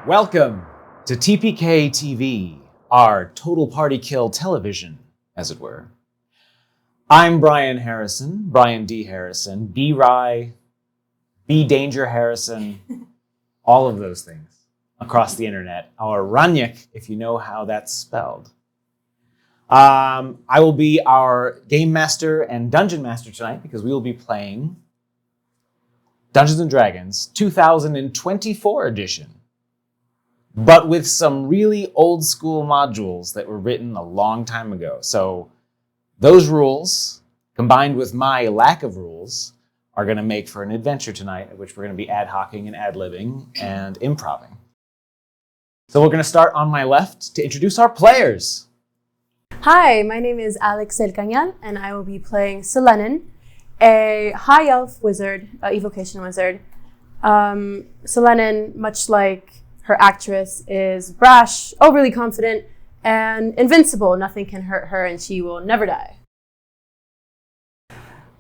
Welcome to TPK TV, our total party kill television, as it were. I'm Bryan Harrison, Bryan D. Harrison, B. Rye, B. Danger Harrison, all of those things across the internet. Our Ranyik, if you know how that's spelled. I will be our game master and dungeon master tonight because we will be playing Dungeons and Dragons 2024 edition, but with some really old school modules that were written a long time ago. So those rules, combined with my lack of rules, are going to make for an adventure tonight, at which we're going to be ad-hocing and ad-libbing and improving. So we're going to start on my left to introduce our players. Hi, my name is Alex El Cañal, and I will be playing Selenin, a high elf wizard, evocation wizard. Selenin, much like her actress, is brash, overly confident, and invincible. Nothing can hurt her, and she will never die.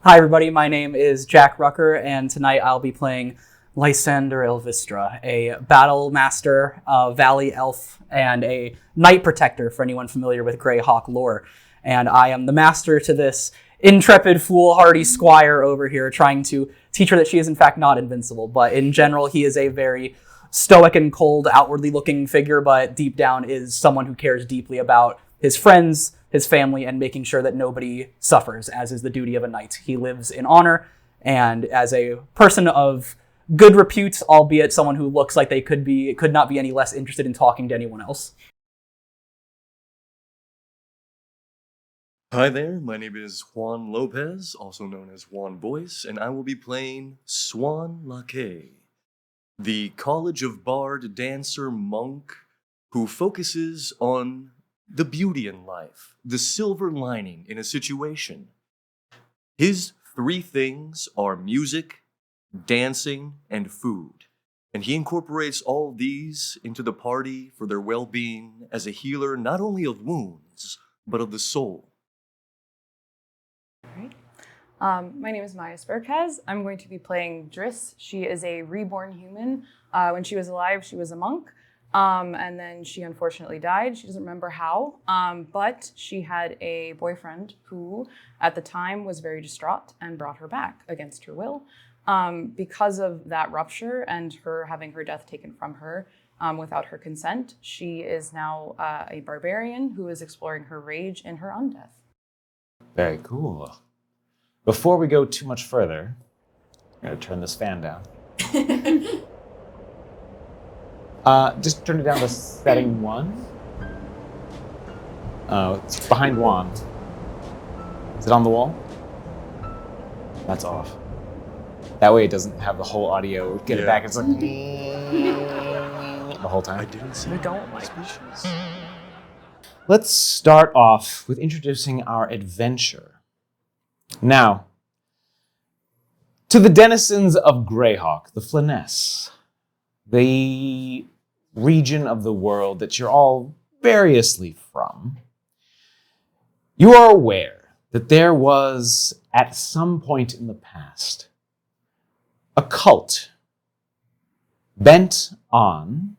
Hi everybody, my name is Jack Rucker, and tonight I'll be playing Lysander Ilvistra, a battle master, a valley elf, and a knight protector for anyone familiar with Greyhawk lore. And I am the master to this intrepid, foolhardy squire over here, trying to teach her that she is in fact not invincible. But in general, he is a very stoic and cold, outwardly looking figure, but deep down is someone who cares deeply about his friends, his family, and making sure that nobody suffers, as is the duty of a knight. He lives in honor, and as a person of good repute, albeit someone who looks like they could not be any less interested in talking to anyone else. Hi there, my name is Juan Lopez, also known as Juan Boyce, and I will be playing Swan Laquais, the College of Bard dancer monk who focuses on the beauty in life, the silver lining in a situation. His three things are music, dancing, and food, and he incorporates all these into the party for their well-being as a healer not only of wounds, but of the soul. My name is Maya Sperkez. I'm going to be playing Driss. She is a reborn human. When she was alive, she was a monk, and then she unfortunately died. She doesn't remember how, but she had a boyfriend who, at the time, was very distraught and brought her back against her will. Because of that rupture and her having her death taken from her without her consent, she is now a barbarian who is exploring her rage in her undeath. Very cool. Before we go too much further, I'm going to turn this fan down. Just turn it down to setting 1. It's behind Juan. Is it on the wall? That's off. That way it doesn't have the whole audio. Get it back. It's like the whole time. I didn't say We don't like species. Let's start off with introducing our adventure. Now, to the denizens of Greyhawk, the Flanness, the region of the world that you're all variously from, you are aware that there was, at some point in the past, a cult bent on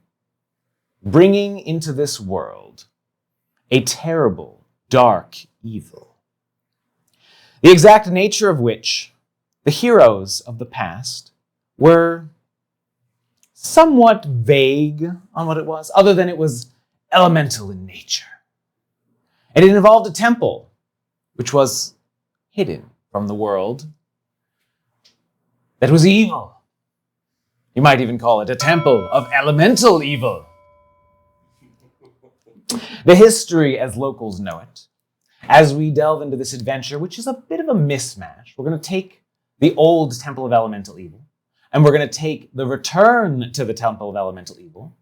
bringing into this world a terrible, dark evil, the exact nature of which the heroes of the past were somewhat vague on what it was, other than it was elemental in nature. And it involved a temple, which was hidden from the world, that was evil. You might even call it a temple of elemental evil. The history, as locals know it, as we delve into this adventure, which is a bit of a mismatch, we're going to take the old Temple of Elemental Evil, and we're going to take the return to the Temple of Elemental Evil,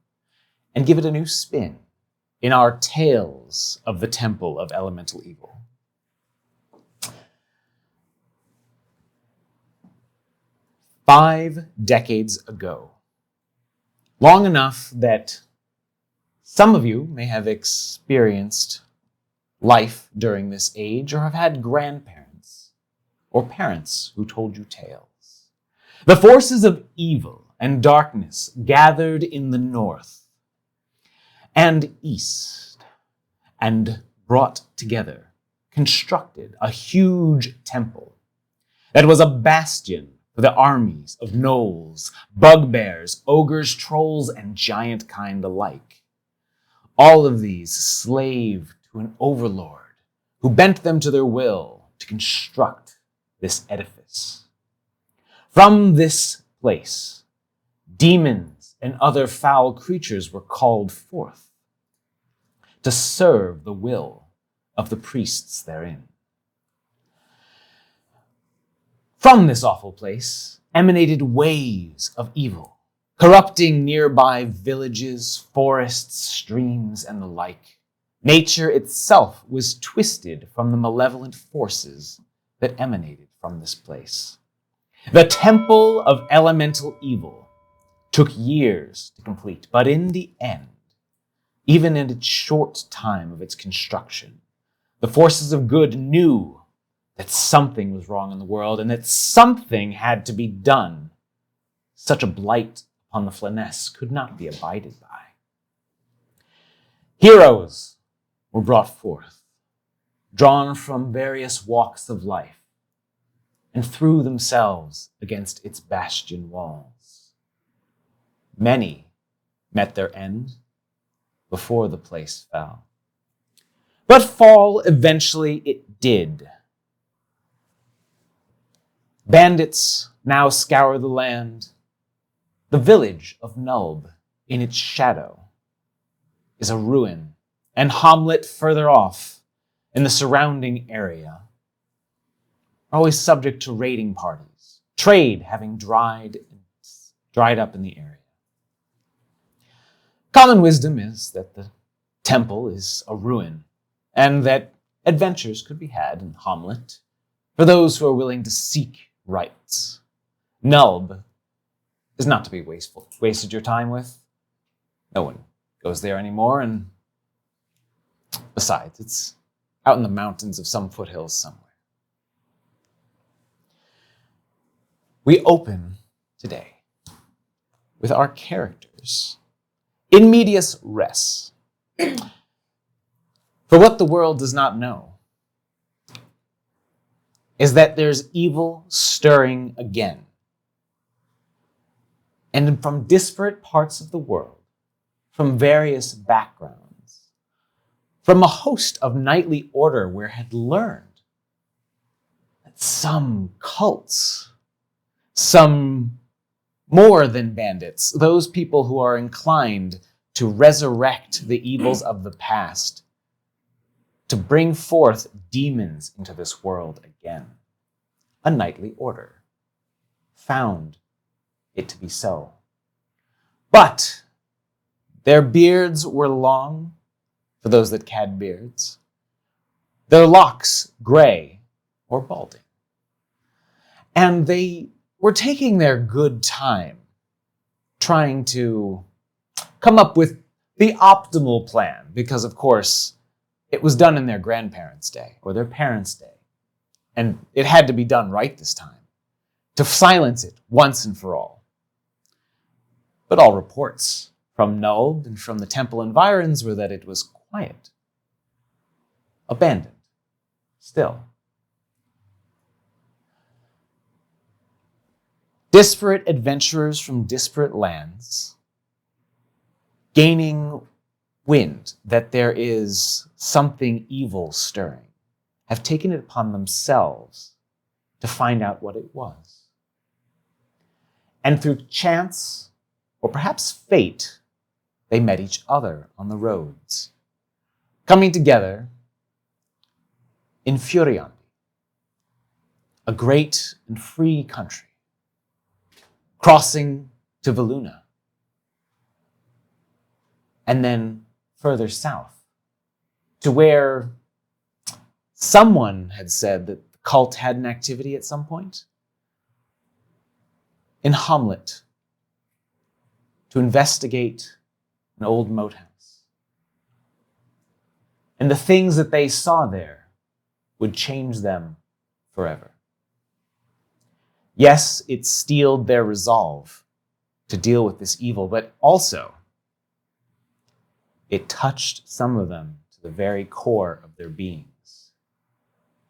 and give it a new spin in our tales of the Temple of Elemental Evil. Five decades ago, long enough that some of you may have experienced life during this age, or have had grandparents or parents who told you tales. The forces of evil and darkness gathered in the north and east, and brought together, constructed a huge temple that was a bastion for the armies of gnolls, bugbears, ogres, trolls, and giant kind alike. All of these slaved to an overlord who bent them to their will to construct this edifice. From this place, demons and other foul creatures were called forth to serve the will of the priests therein. From this awful place emanated waves of evil, corrupting nearby villages, forests, streams, and the like. Nature itself was twisted from the malevolent forces that emanated from this place. The temple of elemental evil took years to complete, but in the end, even in its short time of its construction, the forces of good knew that something was wrong in the world and that something had to be done. Such a blight upon the Flyness could not be abided by. Heroes were brought forth, drawn from various walks of life, and threw themselves against its bastion walls. Many met their end before the place fell. But fall eventually it did. Bandits now scour the land. The village of Nulb, in its shadow, is a ruin, and Hamlet further off in the surrounding area are always subject to raiding parties, trade having dried up in the area. Common wisdom is that the temple is a ruin, and that adventures could be had in Hamlet for those who are willing to seek rights. Nulb is not to be wasted your time with. No one goes there anymore, and besides, it's out in the mountains of some foothills somewhere. We open today with our characters in medias res. For what the world does not know is that there's evil stirring again. And from disparate parts of the world, from various backgrounds, from a host of knightly order where had learned that some cults, some more than bandits, those people who are inclined to resurrect the evils of the past, to bring forth demons into this world again. A knightly order found it to be so. But their beards were long, for those that had beards, their locks gray or balding. And they were taking their good time trying to come up with the optimal plan, because of course it was done in their grandparents' day or their parents' day. And it had to be done right this time, to silence it once and for all. But all reports from Nulb and from the temple environs were that it was quiet, abandoned, still. Disparate adventurers from disparate lands, gaining wind that there is something evil stirring, have taken it upon themselves to find out what it was. And through chance, or perhaps fate, they met each other on the roads, coming together in Furiandi, a great and free country, crossing to Veluna, and then further south to where someone had said that the cult had an activity at some point, in Hamlet, to investigate an old moat house. And the things that they saw there would change them forever. Yes, it steeled their resolve to deal with this evil, but also It touched some of them to the very core of their beings,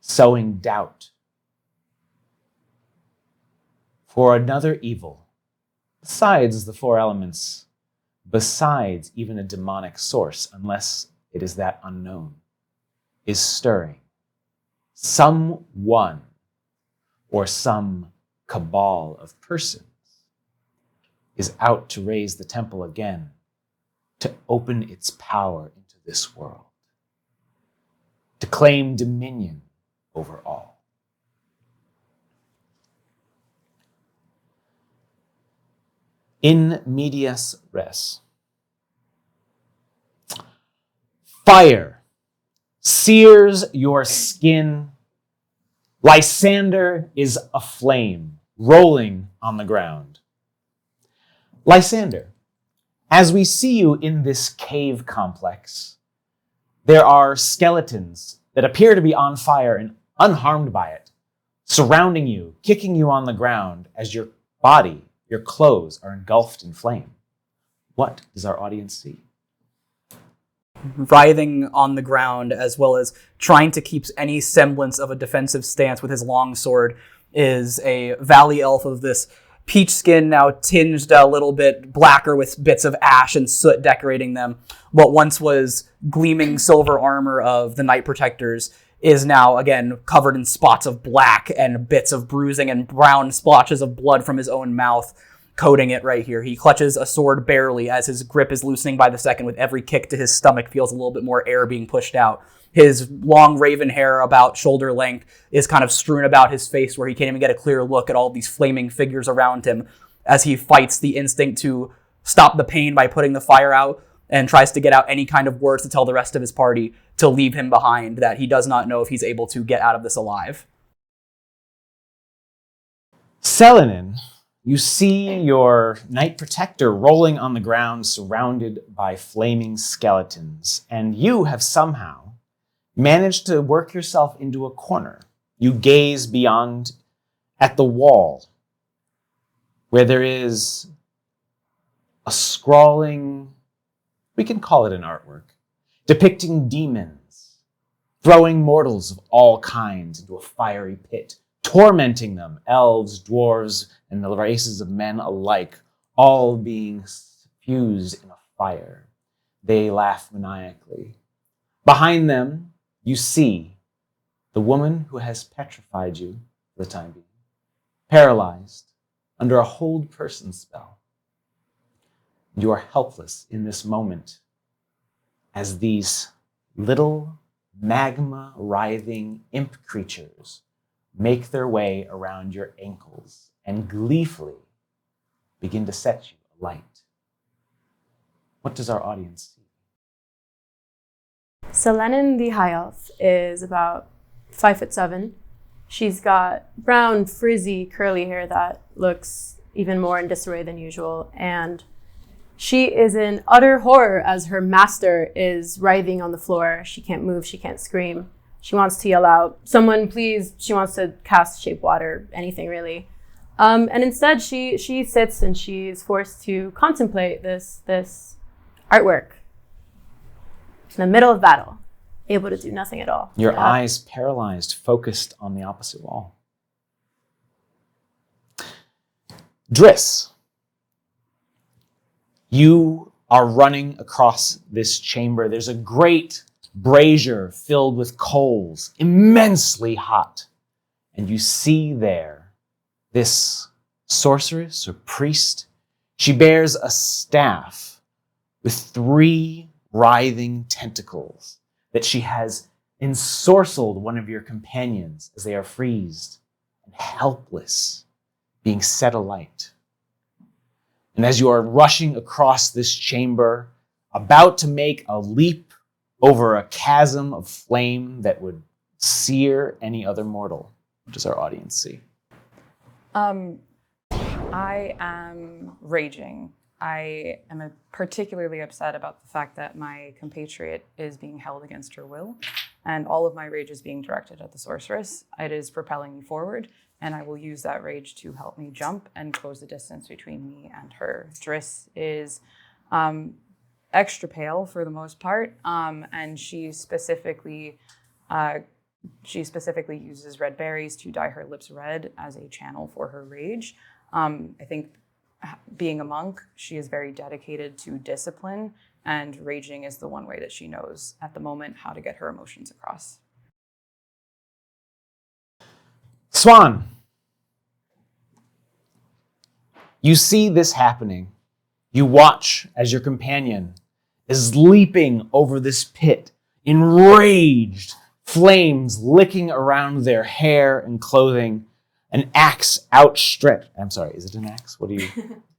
sowing doubt. For another evil, besides the four elements, besides even a demonic source, unless it is that unknown, is stirring. Someone or some cabal of persons is out to raise the temple again, to open its power into this world, to claim dominion over all. In medias res. Fire sears your skin. Lysander is aflame, rolling on the ground. Lysander, as we see you in this cave complex, there are skeletons that appear to be on fire and unharmed by it, surrounding you, kicking you on the ground as your body, your clothes are engulfed in flame. What does our audience see? Writhing on the ground, as well as trying to keep any semblance of a defensive stance with his long sword, is a valley elf of this peach skin, now tinged a little bit blacker with bits of ash and soot decorating them. What once was gleaming silver armor of the Knight Protectors is now, again, covered in spots of black and bits of bruising and brown splotches of blood from his own mouth, coating it right here. He clutches a sword barely as his grip is loosening by the second. With every kick to his stomach feels a little bit more air being pushed out. His long raven hair about shoulder length is kind of strewn about his face where he can't even get a clear look at all these flaming figures around him as he fights the instinct to stop the pain by putting the fire out and tries to get out any kind of words to tell the rest of his party to leave him behind, that he does not know if he's able to get out of this alive. Selenin, you see your Knight Protector rolling on the ground surrounded by flaming skeletons, and you have somehow managed to work yourself into a corner. You gaze beyond at the wall where there is a scrawling, we can call it an artwork, depicting demons, throwing mortals of all kinds into a fiery pit, tormenting them, elves, dwarves, and the races of men alike, all being fused in a fire. They laugh maniacally. Behind them, you see the woman who has petrified you for the time being, paralyzed under a hold person spell. You are helpless in this moment as these little magma-writhing imp creatures make their way around your ankles and gleefully begin to set you alight. What does our audience see? Selenin the High Elf is about 5'7". She's got brown, frizzy, curly hair that looks even more in disarray than usual, and she is in utter horror as her master is writhing on the floor. She can't move, she can't scream. She wants to yell out, "Someone please." She wants to cast shape water, anything really. And instead she sits and she's forced to contemplate this artwork in the middle of battle, able to do nothing at all. Your eyes paralyzed, focused on the opposite wall. Driss, you are running across this chamber. There's a great brazier filled with coals, immensely hot. And you see there this sorceress or priest. She bears a staff with 3 writhing tentacles that she has ensorcelled one of your companions as they are freezed and helpless, being set alight. And as you are rushing across this chamber, about to make a leap over a chasm of flame that would sear any other mortal, what does our audience see? I am raging. I am particularly upset about the fact that my compatriot is being held against her will, and all of my rage is being directed at the sorceress. It is propelling me forward, and I will use that rage to help me jump and close the distance between me and her. Driss is extra pale for the most part, and she specifically uses red berries to dye her lips red as a channel for her rage. I think being a monk, she is very dedicated to discipline, and raging is the one way that she knows at the moment how to get her emotions across. Swan, you see this happening. You watch as your companion is leaping over this pit, enraged, flames licking around their hair and clothing, an axe outstretched. I'm sorry, is it an axe? What do you...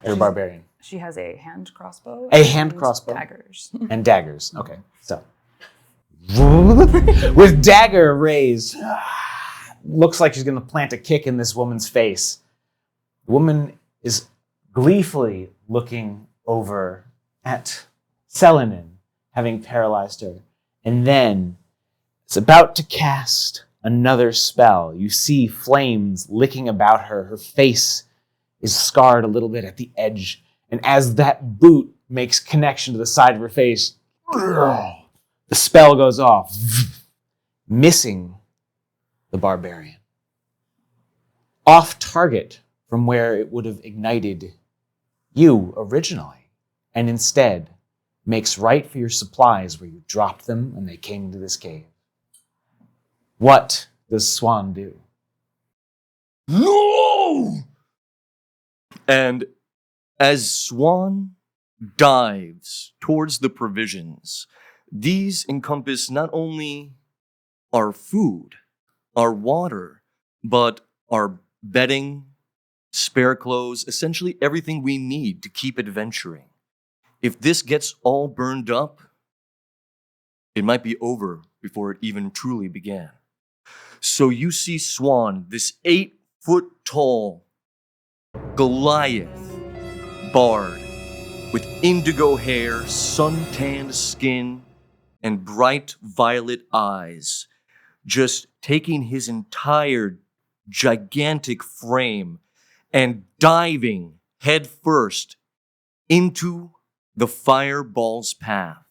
You're a barbarian. She has a hand crossbow. A hand crossbow. Daggers. And daggers. Okay, so. With dagger raised, looks like she's going to plant a kick in this woman's face. The woman is gleefully looking over at Selenin, having paralyzed her, and then is about to cast another spell. You see flames licking about her. Her face is scarred a little bit at the edge, and as that boot makes connection to the side of her face, the spell goes off, missing the barbarian. Off target from where it would have ignited you originally, and instead makes right for your supplies where you dropped them when they came into this cave. What does Swan do? No! And as Swan dives towards the provisions, these encompass not only our food, our water, but our bedding, spare clothes, essentially everything we need to keep adventuring. If this gets all burned up, it might be over before it even truly began. So you see Swan, this 8-foot-tall Goliath bard with indigo hair, sun-tanned skin, and bright violet eyes, just taking his entire gigantic frame and diving headfirst into the fireball's path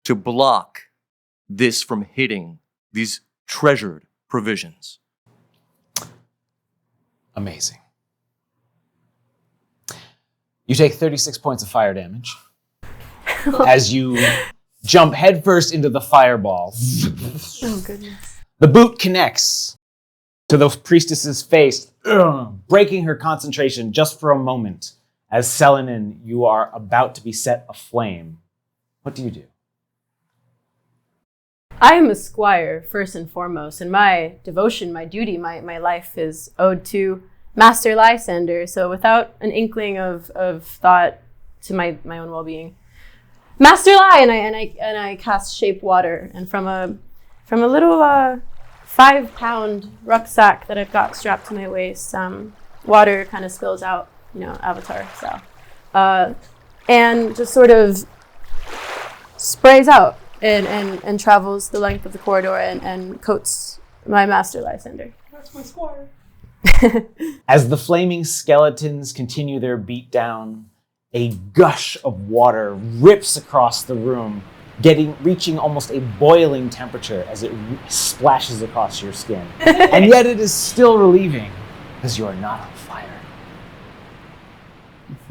to block this from hitting these treasured provisions. Amazing. You take 36 points of fire damage as you jump headfirst into the fireball. Oh, goodness. The boot connects to the priestess's face, breaking her concentration just for a moment. As Selenin, you are about to be set aflame. What do you do? I am a squire, first and foremost, and my devotion, my duty, my life is owed to Master Lysander. So without an inkling of thought to my own well-being, Master Ly, and I cast shape water, and from a little 5-pound rucksack that I've got strapped to my waist, water kind of spills out, Avatar style, and just sort of sprays out and travels the length of the corridor and coats my Master Lysander. That's my squire. As the flaming skeletons continue their beatdown, a gush of water rips across the room, reaching almost a boiling temperature as it splashes across your skin. And yet it is still relieving, because you are not on fire.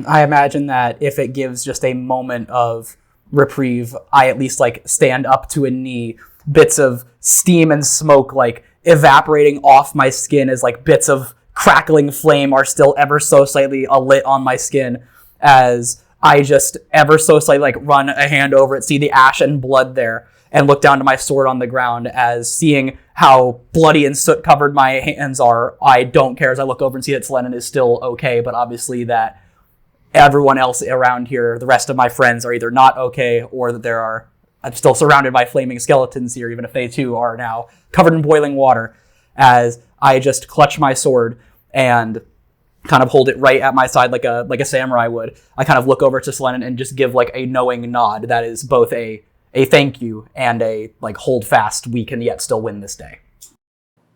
I imagine that if it gives just a moment of reprieve, I at least stand up to a knee, bits of steam and smoke evaporating off my skin as bits of crackling flame are still ever so slightly alit on my skin, as I just ever so slightly run a hand over it, see the ash and blood there, and look down to my sword on the ground, as seeing how bloody and soot covered my hands are, I don't care as I look over and see that Selenin is still okay, but obviously that everyone else around here, the rest of my friends, are either not okay, or that I'm still surrounded by flaming skeletons here, even if they too are now covered in boiling water, as I just clutch my sword and kind of hold it right at my side like a samurai would. I kind of look over to Selenin and just give a knowing nod that is both a thank you and a hold fast, we can yet still win this day.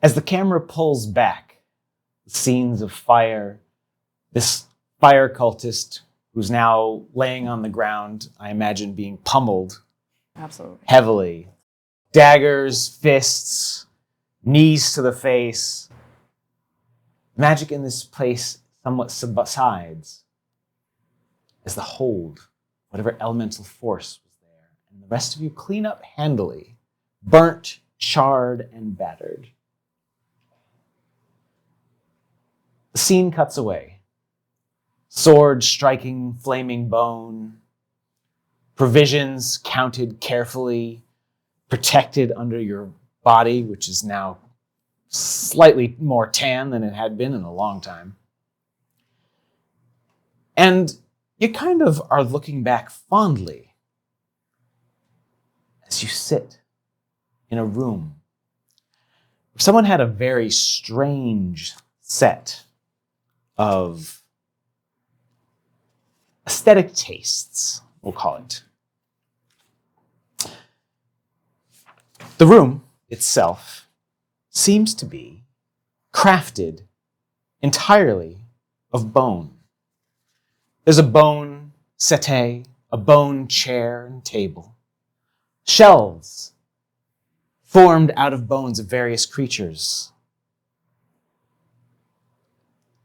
As the camera pulls back, scenes of fire, this fire cultist who's now laying on the ground, I imagine being pummeled Absolutely. heavily. Daggers, fists, knees to the face. Magic in this place somewhat subsides as the hold, whatever elemental force was there, and the rest of you clean up handily, burnt, charred, and battered. The scene cuts away. Sword striking flaming bone, provisions counted carefully, protected under your body, which is now slightly more tan than it had been in a long time. And you kind of are looking back fondly as you sit in a room where someone had a very strange set of aesthetic tastes, we'll call it. The room itself seems to be crafted entirely of bone. There's a bone settee, a bone chair and table, shelves formed out of bones of various creatures,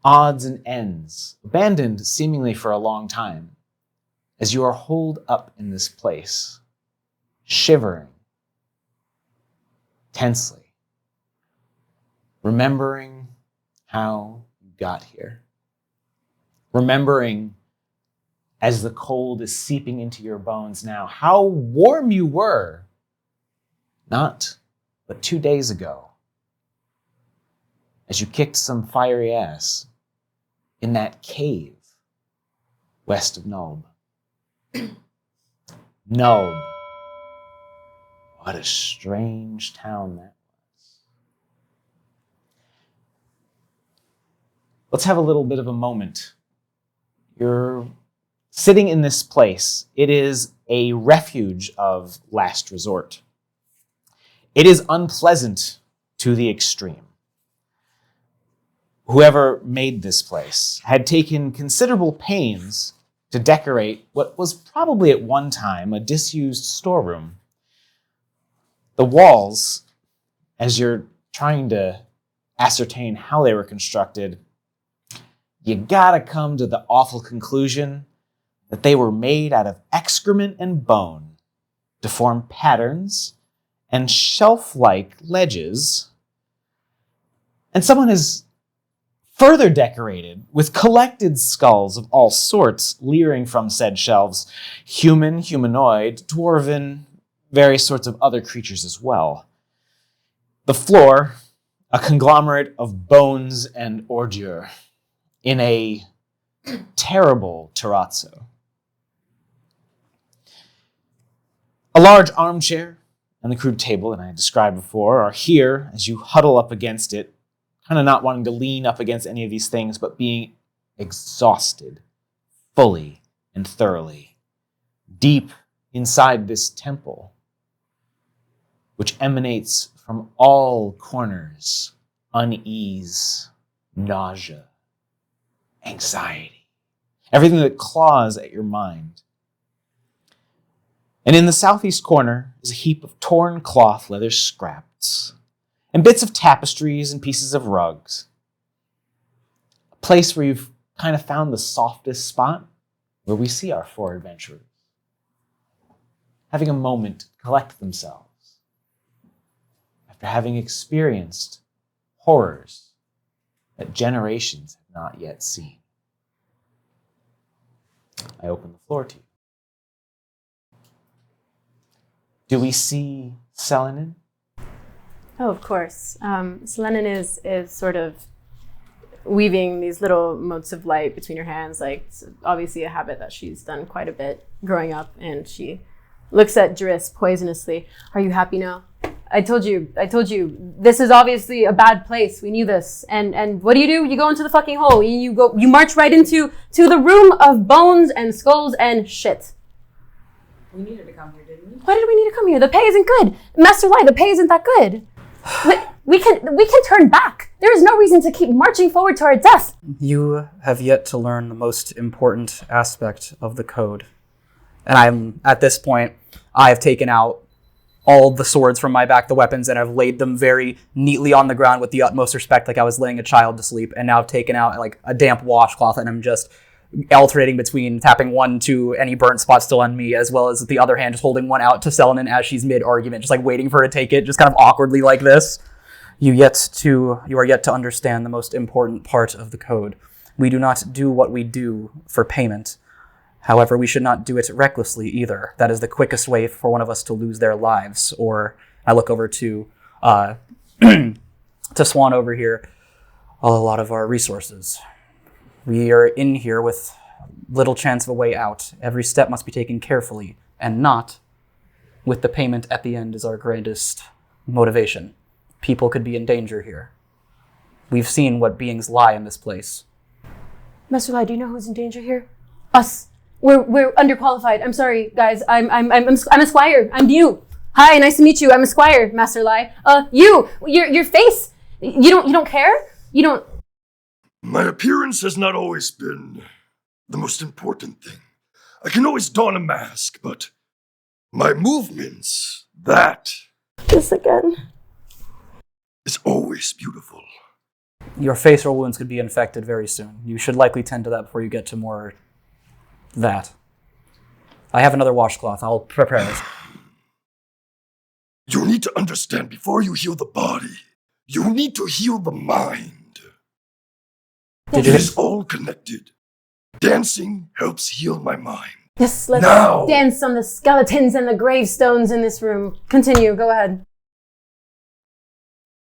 odds and ends, abandoned seemingly for a long time, as you are holed up in this place, shivering tensely, remembering how you got here, remembering as the cold is seeping into your bones now, how warm you were not but 2 days ago, as you kicked some fiery ass in that cave west of Nulb. Nulb. What a strange town that was. Let's have a little bit of a moment. You're sitting in this place. It is a refuge of last resort. It is unpleasant to the extreme. Whoever made this place had taken considerable pains to decorate what was probably at one time a disused storeroom. The walls, as you're trying to ascertain how they were constructed, you gotta come to the awful conclusion that they were made out of excrement and bone to form patterns and shelf-like ledges. And someone has further decorated with collected skulls of all sorts leering from said shelves, human, humanoid, dwarven, various sorts of other creatures as well. The floor, a conglomerate of bones and ordure in a terrible terrazzo. A large armchair and the crude table that I described before are here as you huddle up against it, kind of not wanting to lean up against any of these things, but being exhausted fully and thoroughly, deep inside this temple, which emanates from all corners, unease, nausea, anxiety, everything that claws at your mind. And in the southeast corner is a heap of torn cloth leather scraps and bits of tapestries and pieces of rugs. A place where you've kind of found the softest spot where we see our four adventurers having a moment to collect themselves after having experienced horrors that generations have not yet seen. I open the floor to you. Do we see Selenin? Oh, of course. Selenin is sort of weaving these little motes of light between her hands, like it's obviously a habit that she's done quite a bit growing up, and she looks at Driss poisonously. Are you happy now? I told you, this is obviously a bad place. We knew this. And what do? You go into the fucking hole. You march right into the room of bones and skulls and shit. We needed to come here, didn't we? Why did we need to come here? The pay isn't good. Master Lai, the pay isn't that good. We can turn back. There is no reason to keep marching forward to our death. You have yet to learn the most important aspect of the code. And at this point, I have taken out all the swords from my back, the weapons, and I've laid them very neatly on the ground with the utmost respect, like I was laying a child to sleep. And now I've taken out like a damp washcloth, and I'm just alternating between tapping one to any burnt spot still on me, as well as the other hand just holding one out to Selenin as she's mid-argument, just like waiting for her to take it, just kind of awkwardly like this. You are yet to understand the most important part of the code. We do not do what we do for payment. However, we should not do it recklessly either. That is the quickest way for one of us to lose their lives. Or I look over to to Swan over here. A lot of our resources. We are in here with little chance of a way out. Every step must be taken carefully, and not with the payment at the end as our greatest motivation. People could be in danger here. We've seen what beings lie in this place. Master Lai, do you know who's in danger here? Us. We're underqualified. I'm sorry, guys. I'm a squire. I'm you. Hi, nice to meet you. I'm a squire, Master Lai. Your face. You don't care? You don't. My appearance has not always been the most important thing. I can always don a mask, but my movements, that This again. is always beautiful. Your facial wounds could be infected very soon. You should likely tend to that before you get to more that. I have another washcloth. I'll prepare it. You need to understand, before you heal the body, you need to heal the mind. Did It you- is all connected. Dancing helps heal my mind. Yes, let's Now. dance on the skeletons and the gravestones in this room. Continue. Go ahead.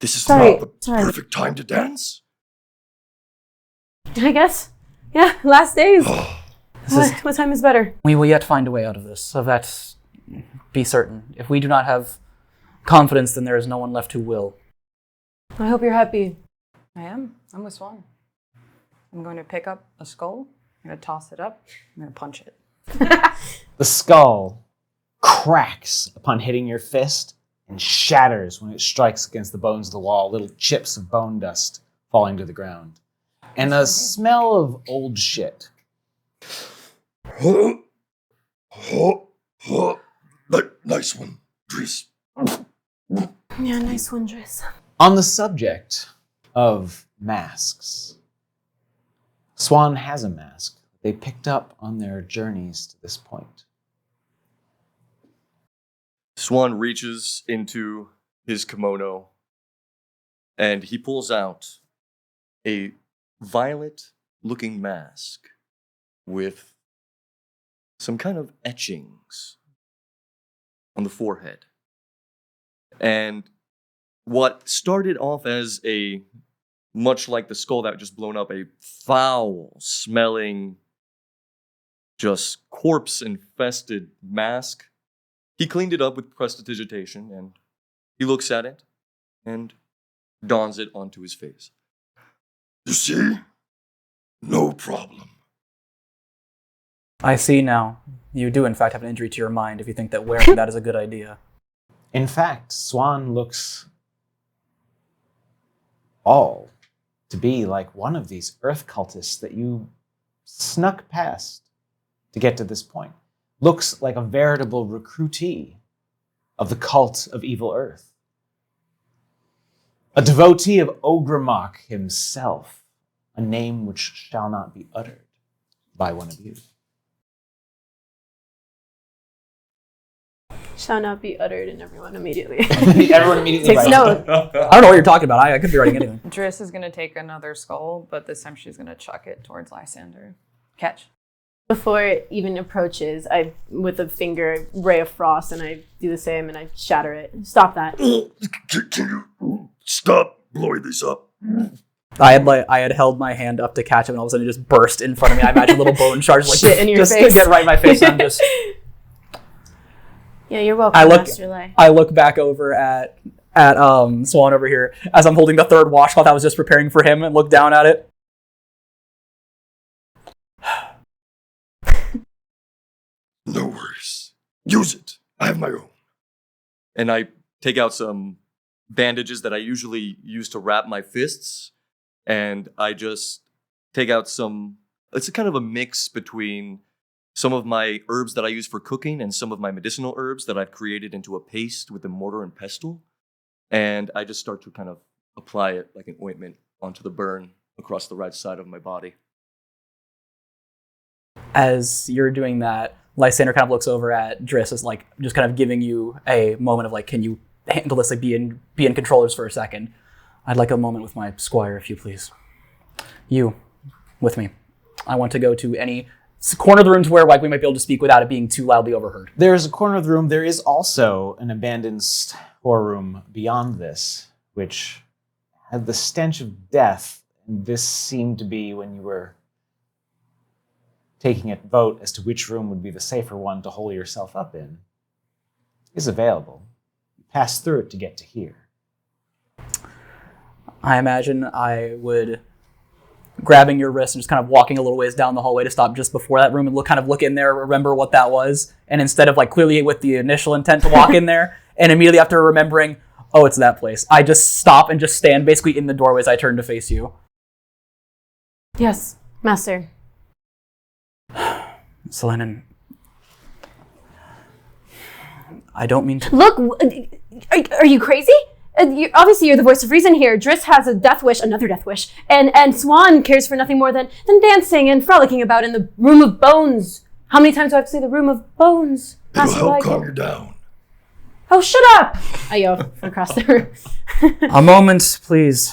This is Sorry, not the sorry. perfect time to dance. I guess. Yeah, last days. This is- What time is better? We will yet find a way out of this, of that be certain. If we do not have confidence, then there is no one left who will. I hope you're happy. I am. I'm with Swan. I'm going to pick up a skull. I'm going to toss it up. I'm going to punch it. The skull cracks upon hitting your fist and shatters when it strikes against the bones of the wall, little chips of bone dust falling to the ground. And a smell of old shit. Nice one, Dries. Yeah, nice one, Driss. On the subject of masks, Swan has a mask they picked up on their journeys to this point. Swan reaches into his kimono and he pulls out a violet-looking mask with some kind of etchings on the forehead. And what started off as much like the skull that just blown up, a foul-smelling, just corpse-infested mask, he cleaned it up with prestidigitation, and he looks at it and dons it onto his face. You see? No problem. I see now. You do, in fact, have an injury to your mind if you think that wearing that is a good idea. In fact, Swan looks all to be like one of these earth cultists that you snuck past to get to this point. Looks like a veritable recruitee of the cult of evil earth. A devotee of Ogrimmok himself, a name which shall not be uttered by one of you. Shall not be uttered, and everyone immediately Everyone immediately takes writes note. I don't know what you're talking about. I could be writing anything. Driss is going to take another skull, but this time she's going to chuck it towards Lysander. Catch. Before it even approaches, I, with a finger, ray of frost, and I do the same, and I shatter it. Stop that. Can you stop blowing this up? I had held my hand up to catch it, and all of a sudden it just burst in front of me. I imagine a little bone charge like Shit in your just face. to get right in my face. I'm just. Yeah, you're welcome, I look- Master Lai. I look back over at Swan over here as I'm holding the third washcloth I was just preparing for him, and look down at it. No worries. Use it. I have my own. And I take out some bandages that I usually use to wrap my fists, and I just take out some. It's a kind of a mix between some of my herbs that I use for cooking and some of my medicinal herbs that I've created into a paste with a mortar and pestle. And I just start to kind of apply it like an ointment onto the burn across the right side of my body. As you're doing that, Lysander kind of looks over at Driss as like just kind of giving you a moment of like, can you handle this, like be in controllers for a second? I'd like a moment with my squire, if you please. You, with me. I want to go to any corner of the room to where like we might be able to speak without it being too loudly overheard. There is a corner of the room. There is also an abandoned storeroom beyond this, which had the stench of death. And this seemed to be when you were taking a vote as to which room would be the safer one to hole yourself up in, is available. You pass through it to get to here. I imagine I would, grabbing your wrist and just kind of walking a little ways down the hallway to stop just before that room and look in there, remember what that was, and instead of like clearly with the initial intent to walk in there, and immediately after remembering, oh, it's that place, I just stop and just stand basically in the doorway as I turn to face you. Yes, master. Selenin, I don't mean to... Look, are you crazy? Obviously, you're the voice of reason here. Driss has a death wish, another death wish, and Swan cares for nothing more than dancing and frolicking about in the room of bones. How many times do I have to say the room of bones? It'll help calm you down. Oh, shut up! I yell from across the room. A moment, please.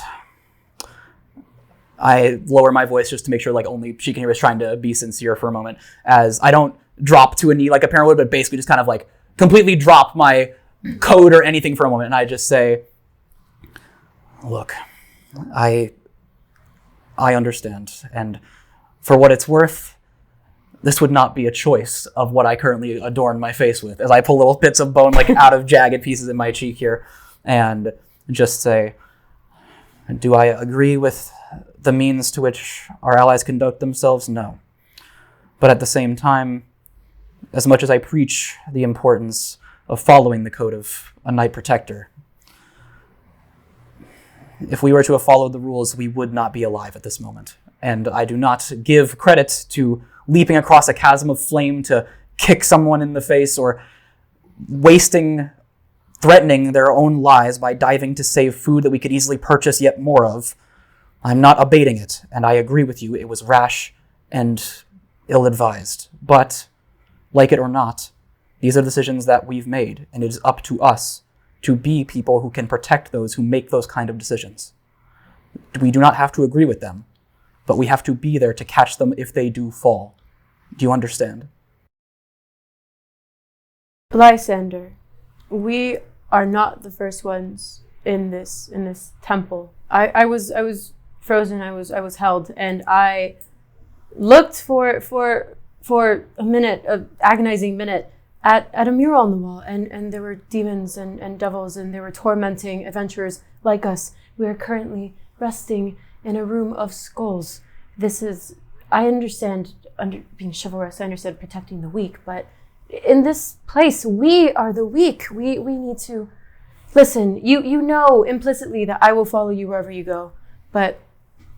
I lower my voice just to make sure like only she can hear us, trying to be sincere for a moment, as I don't drop to a knee like a parent would, but basically just kind of like completely drop my code or anything for a moment, and I just say, look, I understand, and for what it's worth, this would not be a choice of what I currently adorn my face with, as I pull little bits of bone like out of jagged pieces in my cheek here, and just say, do I agree with the means to which our allies conduct themselves? No. But at the same time, as much as I preach the importance of following the code of a Knight Protector, if we were to have followed the rules, we would not be alive at this moment. And I do not give credit to leaping across a chasm of flame to kick someone in the face or threatening their own lives by diving to save food that we could easily purchase yet more of. I'm not abating it, and I agree with you, it was rash and ill-advised. But, like it or not, these are decisions that we've made, and it is up to us to be people who can protect those who make those kind of decisions. We do not have to agree with them, but we have to be there to catch them if they do fall. Do you understand? Lysander, we are not the first ones in this temple. I was frozen. I was held, and I looked for a minute, an agonizing minute, at a mural on the wall, and there were demons and devils, and they were tormenting adventurers like us. We are currently resting in a room of skulls. I understand being chivalrous, I understand protecting the weak, but in this place, we are the weak. We need to listen. You know implicitly that I will follow you wherever you go, but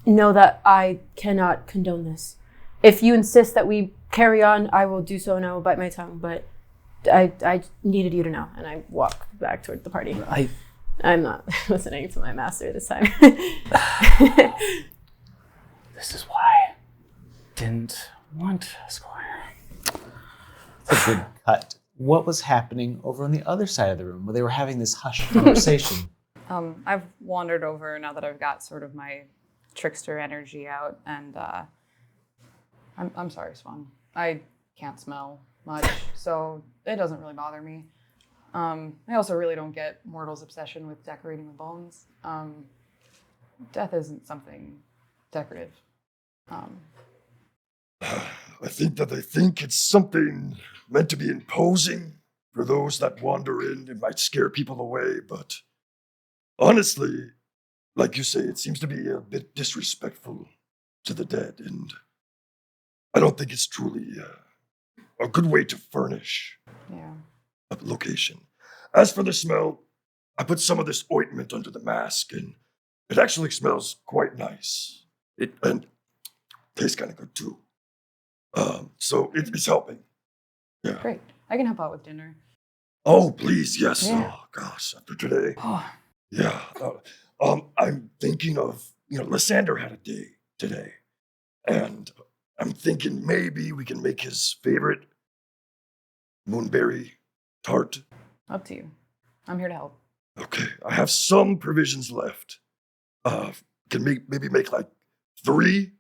know that I cannot condone this. If you insist that we carry on, I will do so, and I will bite my tongue, but I needed you to know, and I walk back toward the party. I'm not listening to my master this time. This is why I didn't want a squire. That's a good cut. What was happening over on the other side of the room where they were having this hushed conversation? I've wandered over now that I've got sort of my trickster energy out, and I'm sorry, Swan. I can't smell much, so it doesn't really bother me. I also really don't get mortals' obsession with decorating the bones. Death isn't something decorative. I think that they think it's something meant to be imposing for those that wander in. It might scare people away, but honestly, like you say, it seems to be a bit disrespectful to the dead, and I don't think it's truly a good way to furnish a location. As for the smell, I put some of this ointment under the mask, and it actually smells quite nice. And tastes kind of good too. So it's helping. Yeah. Great. I can help out with dinner. Oh, please, yes. Yeah. Oh, gosh, after today. Oh, Yeah. I'm thinking of, Lysander had a day today. And I'm thinking maybe we can make his favorite moonberry tart. up to you. I'm here to help. Okay, I have some provisions left. Can maybe make like 3.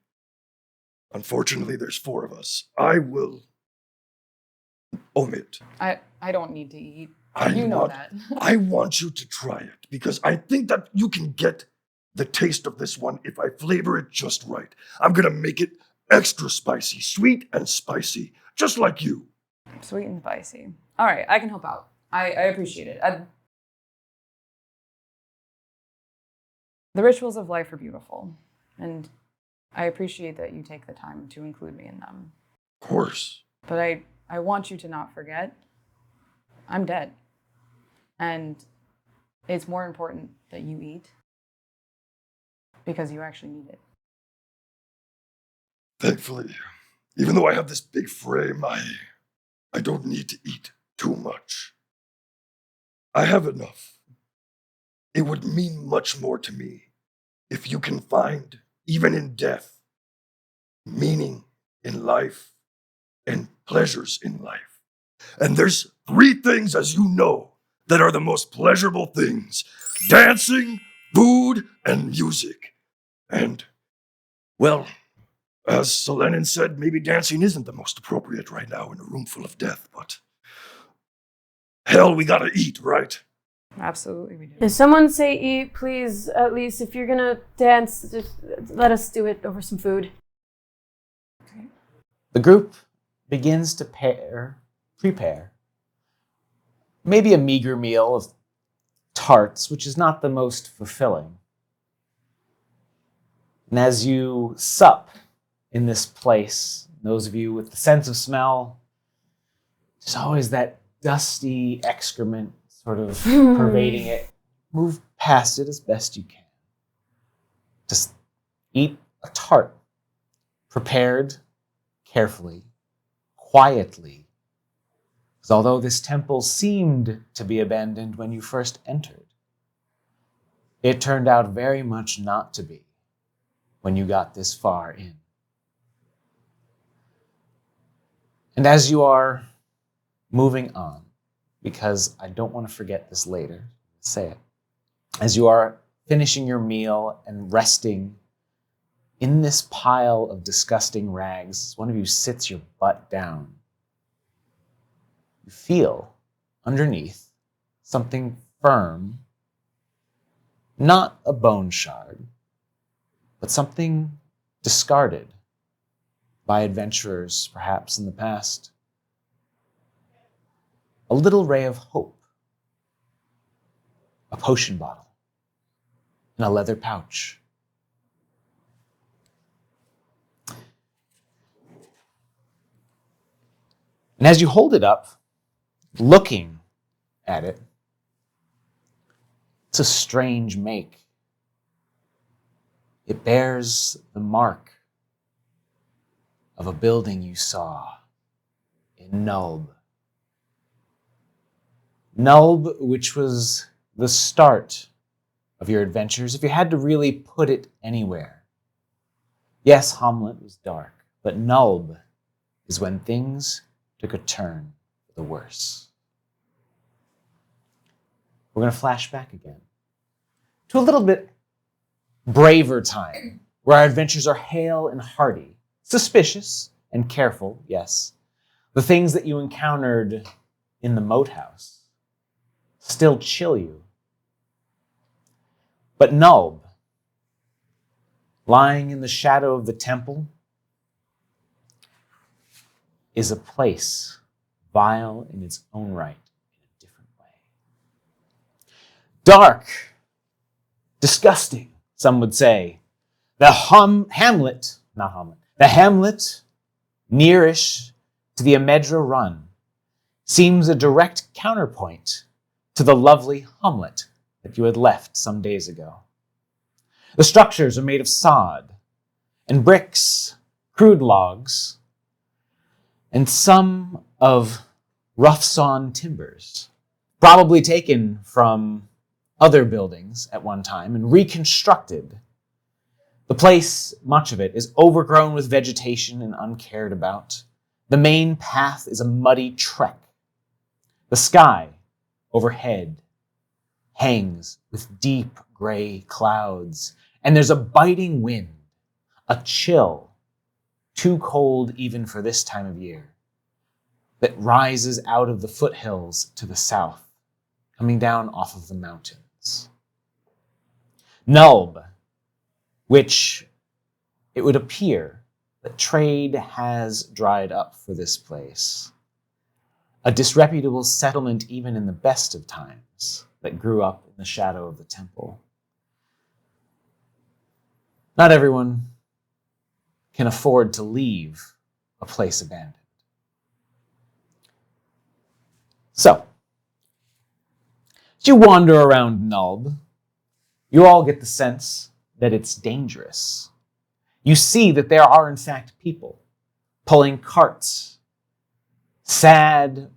Unfortunately, there's 4 of us. I will omit. I don't need to eat. I You know want- that. I want you to try it because I think that you can get the taste of this one if I flavor it just right. I'm gonna make it extra spicy, sweet and spicy, just like you. Sweet and spicy. All right, I can help out. I appreciate it. The rituals of life are beautiful, and I appreciate that you take the time to include me in them. Of course. But I want you to not forget, I'm dead. And it's more important that you eat because you actually need it. Thankfully, even though I have this big frame, I don't need to eat too much. I have enough. It would mean much more to me if you can find, even in death, meaning in life and pleasures in life. And there's 3 things, as you know, that are the most pleasurable things: dancing, food, and music. And, well, as Selenin said, maybe dancing isn't the most appropriate right now in a room full of death, but hell, we gotta eat, right? Absolutely, we do. If someone say eat, please, at least if you're gonna dance, just let us do it over some food. The group begins to prepare maybe a meager meal of tarts, which is not the most fulfilling. And as you sup in this place, those of you with the sense of smell, there's always that dusty excrement sort of pervading it. Move past it as best you can. Just eat a tart, prepared carefully, quietly. Because although this temple seemed to be abandoned when you first entered, it turned out very much not to be when you got this far in. And as you are moving on, because I don't want to forget this later, say it, as you are finishing your meal and resting in this pile of disgusting rags, one of you sits your butt down. You feel underneath something firm, not a bone shard, but something discarded by adventurers, perhaps in the past. A little ray of hope, a potion bottle, and a leather pouch. And as you hold it up, looking at it, it's a strange make. It bears the mark of a building you saw in Nulb. Nulb, which was the start of your adventures, if you had to really put it anywhere. Yes, Hamlet was dark, but Nulb is when things took a turn for the worse. We're going to flash back again to a little bit braver time, where our adventures are hale and hearty, suspicious and careful, yes. The things that you encountered in the moat house still chill you. But Nulb, lying in the shadow of the temple, is a place vile in its own right, in a different way. Dark, disgusting, some would say. The hamlet, nearish to the Amedra Run, seems a direct counterpoint to the lovely hamlet that you had left some days ago. The structures are made of sod and bricks, crude logs, and some of rough-sawn timbers, probably taken from other buildings at one time and reconstructed. The place, much of it, is overgrown with vegetation and uncared about. The main path is a muddy trek. The sky overhead hangs with deep gray clouds, and there's a biting wind, a chill, too cold even for this time of year, that rises out of the foothills to the south, coming down off of the mountains. Nulb, which it would appear that trade has dried up for this place, a disreputable settlement even in the best of times that grew up in the shadow of the temple. Not everyone can afford to leave a place abandoned. So, as you wander around Nulb, you all get the sense that it's dangerous. You see that there are, in fact, people pulling carts, sad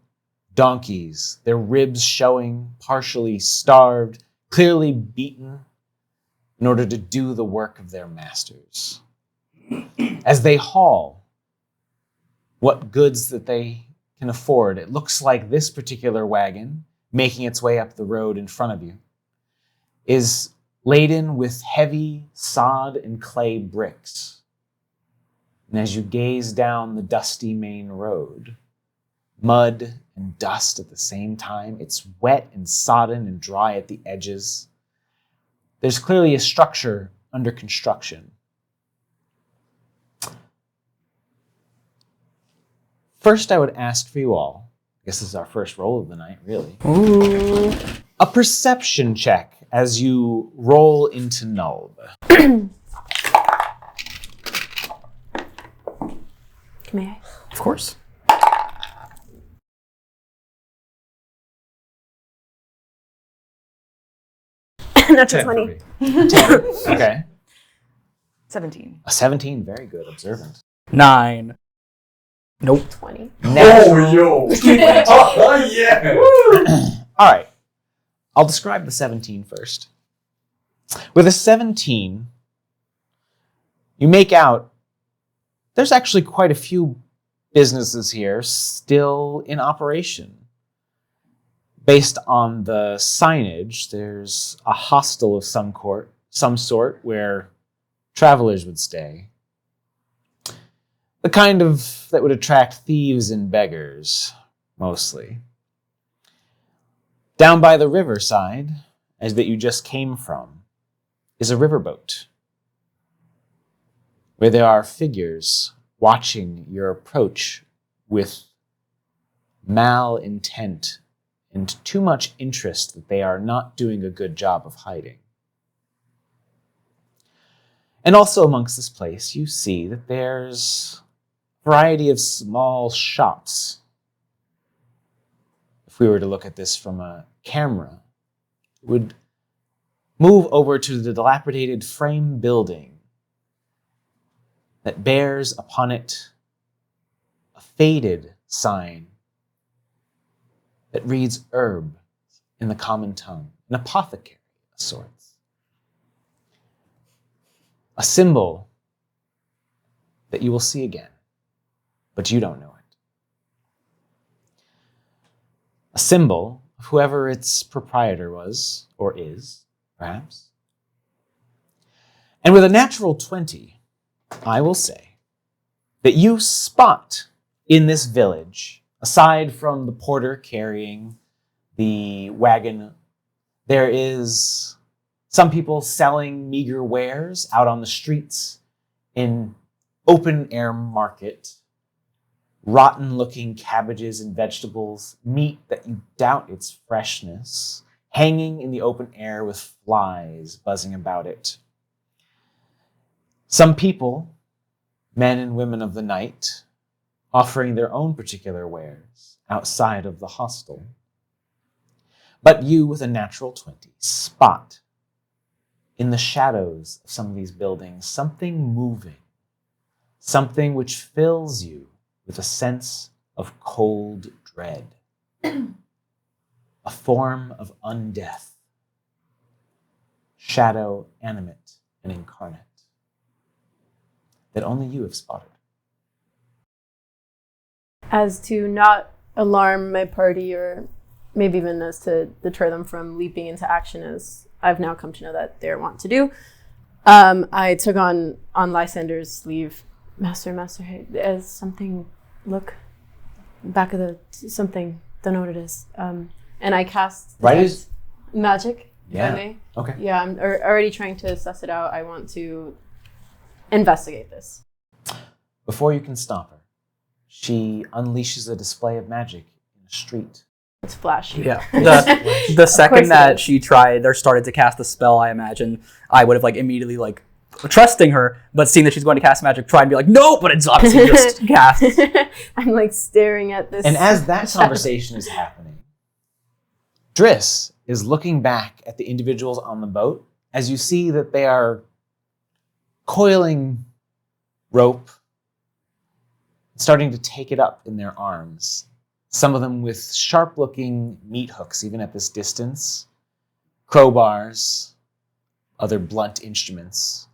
donkeys, their ribs showing, partially starved, clearly beaten in order to do the work of their masters. As they haul what goods that they can afford, it looks like this particular wagon, making its way up the road in front of you, is laden with heavy sod and clay bricks. And as you gaze down the dusty main road, mud and dust at the same time, it's wet and sodden and dry at the edges. There's clearly a structure under construction. First, I would ask for you all, I guess this is our first roll of the night, really. Ooh. A perception check as you roll into Nulb. May I? Of course. Natural 20. 10. Okay. 17. A 17, very good, observant. 9. Nope. 20. Oh, yo. Oh, yeah. All right. I'll describe the 17 first. With a 17, you make out there's actually quite a few businesses here still in operation. Based on the signage, there's a hostel of some sort where travelers would stay. The kind of that would attract thieves and beggars, mostly. Down by the riverside, as that you just came from, is a riverboat, where there are figures watching your approach with malintent and too much interest that they are not doing a good job of hiding. And also amongst this place, you see that there's a variety of small shops. If we were to look at this from a camera, it would move over to the dilapidated frame building that bears upon it a faded sign that reads herb in the common tongue, an apothecary of sorts. A symbol that you will see again, but you don't know it. A symbol of whoever its proprietor was, or is, perhaps. And with a natural 20, I will say that you spot in this village, aside from the porter carrying the wagon, there is some people selling meager wares out on the streets in open-air market, rotten-looking cabbages and vegetables, meat that you doubt its freshness, hanging in the open air with flies buzzing about it. Some people, men and women of the night, offering their own particular wares outside of the hostel. But you, with a natural 20, spot in the shadows of some of these buildings something moving, something which fills you with a sense of cold dread, a form of undeath, shadow animate and incarnate, that only you have spotted. As to not alarm my party, or maybe even as to deter them from leaping into action, as I've now come to know that they want to do, I took on Lysander's sleeve. Master, hey, as something, look, back of the, something, don't know what it is. And I cast magic, if I may. Okay. Yeah, I'm already trying to suss it out. I want to investigate this. Before you can stop her, she unleashes a display of magic in the street. It's flashy. Yeah. The second that she tried or started to cast the spell, I imagine I would have immediately trusting her, but seeing that she's going to cast magic, try and be like, no, but it's obviously just cast. I'm staring at this. And as that conversation is happening, Driss is looking back at the individuals on the boat as you see that they are coiling rope, starting to take it up in their arms. Some of them with sharp-looking meat hooks, even at this distance, crowbars, other blunt instruments,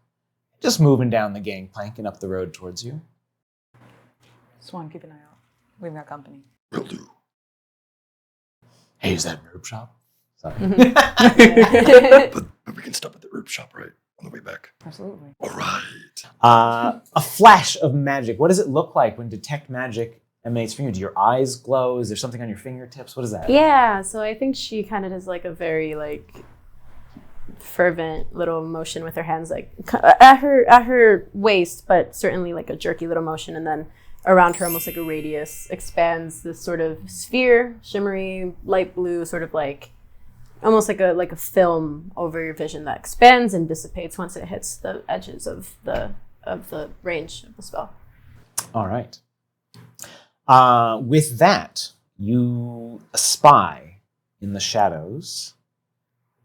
just moving down the gangplank and up the road towards you. Swan, keep an eye out. We've got company. Will do. Hey, is that an herb shop? Sorry. But we can stop at the herb shop, right? On the way back. Absolutely. All right. A flash of magic. What does it look like when detect magic emanates from you? Do your eyes glow? Is there something on your fingertips? What is that? Yeah, so I think she kind of does a very fervent little motion with her hands, at her waist, but certainly a jerky little motion, and then around her, almost like a radius, expands this sort of sphere, shimmery, light blue, sort of almost like a film over your vision that expands and dissipates once it hits the edges of the range of the spell. All right. With that, you espy in the shadows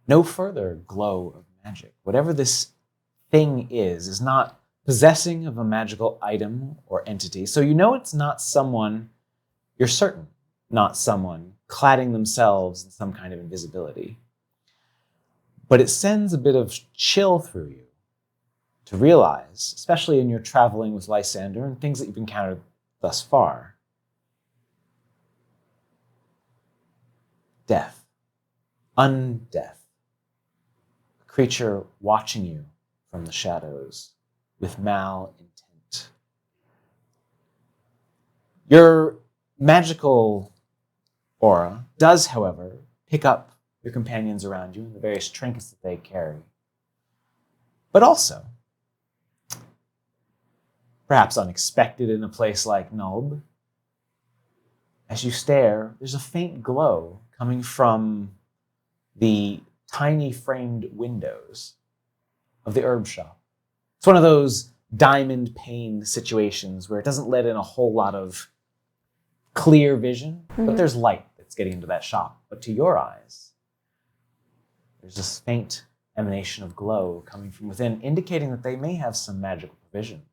no further glow of magic. Whatever this thing is not possessing of a magical item or entity. So you know it's not someone, you're certain, not someone cladding themselves in some kind of invisibility. But it sends a bit of chill through you to realize, especially in your traveling with Lysander and things that you've encountered thus far, death, undeath, a creature watching you from the shadows with malintent. Your magical aura does, however, pick up your companions around you and the various trinkets that they carry. But also, perhaps unexpected in a place like Nulb, as you stare, there's a faint glow coming from the tiny framed windows of the herb shop. It's one of those diamond pane situations where it doesn't let in a whole lot of clear vision, but there's light that's getting into that shop. But to your eyes, there's this faint emanation of glow coming from within, indicating that they may have some magical provision.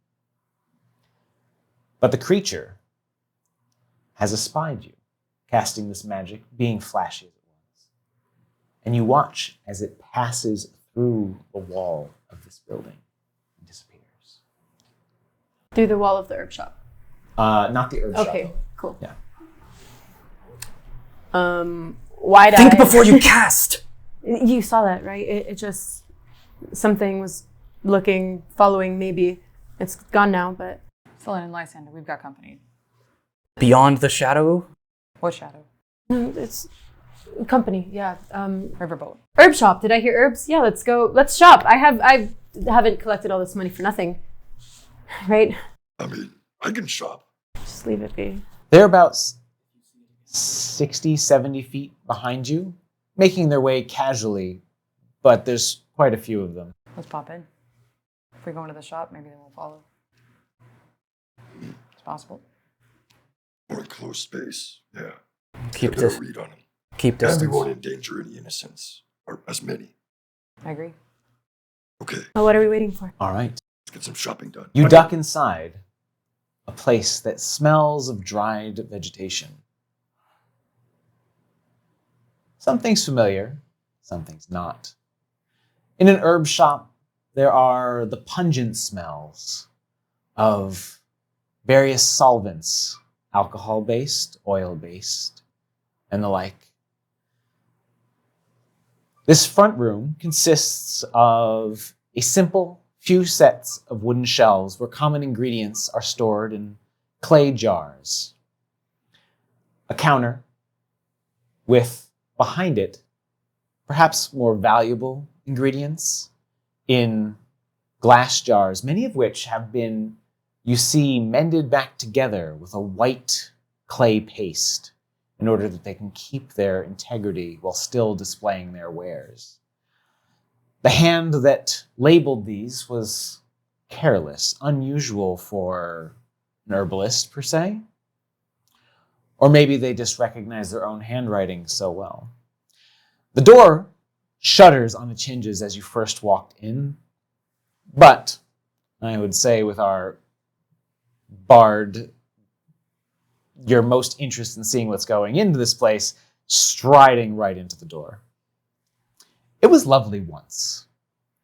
But the creature has espied you, casting this magic, being flashy as it was. And you watch as it passes through the wall of this building and disappears. Through the wall of the herb shop? Not the herb shop. Okay, cool. Yeah. Wide-eyed. Think before you cast! You saw that, right? It just, something was looking, following, maybe. It's gone now, but... Selene and Lysander, we've got company. Beyond the shadow? What shadow? It's company, yeah. Riverboat. Herb shop. Did I hear herbs? Yeah, let's go. Let's shop. I haven't collected all this money for nothing, right? I mean, I can shop. Just leave it be. They're about 60, 70 feet behind you, making their way casually, but there's quite a few of them. Let's pop in. If we go into the shop, maybe they won't follow. It's possible. Or enclosed space. Yeah. Keep Get a this read on him. keep And distance. we won't endanger any innocents, or as many. I agree. Okay, Oh, what are we waiting for? All right. let's get some shopping done. You duck inside a place that smells of dried vegetation. Something's familiar, something's not. In an herb shop, there are the pungent smells of various solvents, alcohol-based, oil-based, and the like. This front room consists of a simple few sets of wooden shelves where common ingredients are stored in clay jars. A counter with, behind it, perhaps more valuable ingredients in glass jars, many of which have been, you see, mended back together with a white clay paste in order that they can keep their integrity while still displaying their wares. The hand that labeled these was careless, unusual for an herbalist per se. Or maybe they just recognize their own handwriting so well. The door shudders on its hinges as you first walked in, but I would say with our bard, your most interest in seeing what's going into this place, striding right into the door. It was lovely once,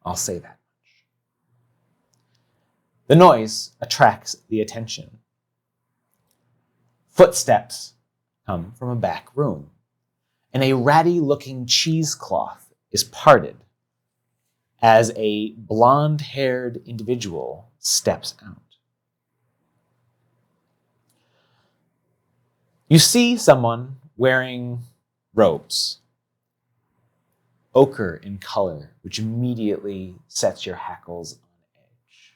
I'll say that much. The noise attracts the attention. Footsteps come from a back room, and a ratty-looking cheesecloth is parted as a blonde-haired individual steps out. You see someone wearing robes, ochre in color, which immediately sets your hackles on edge.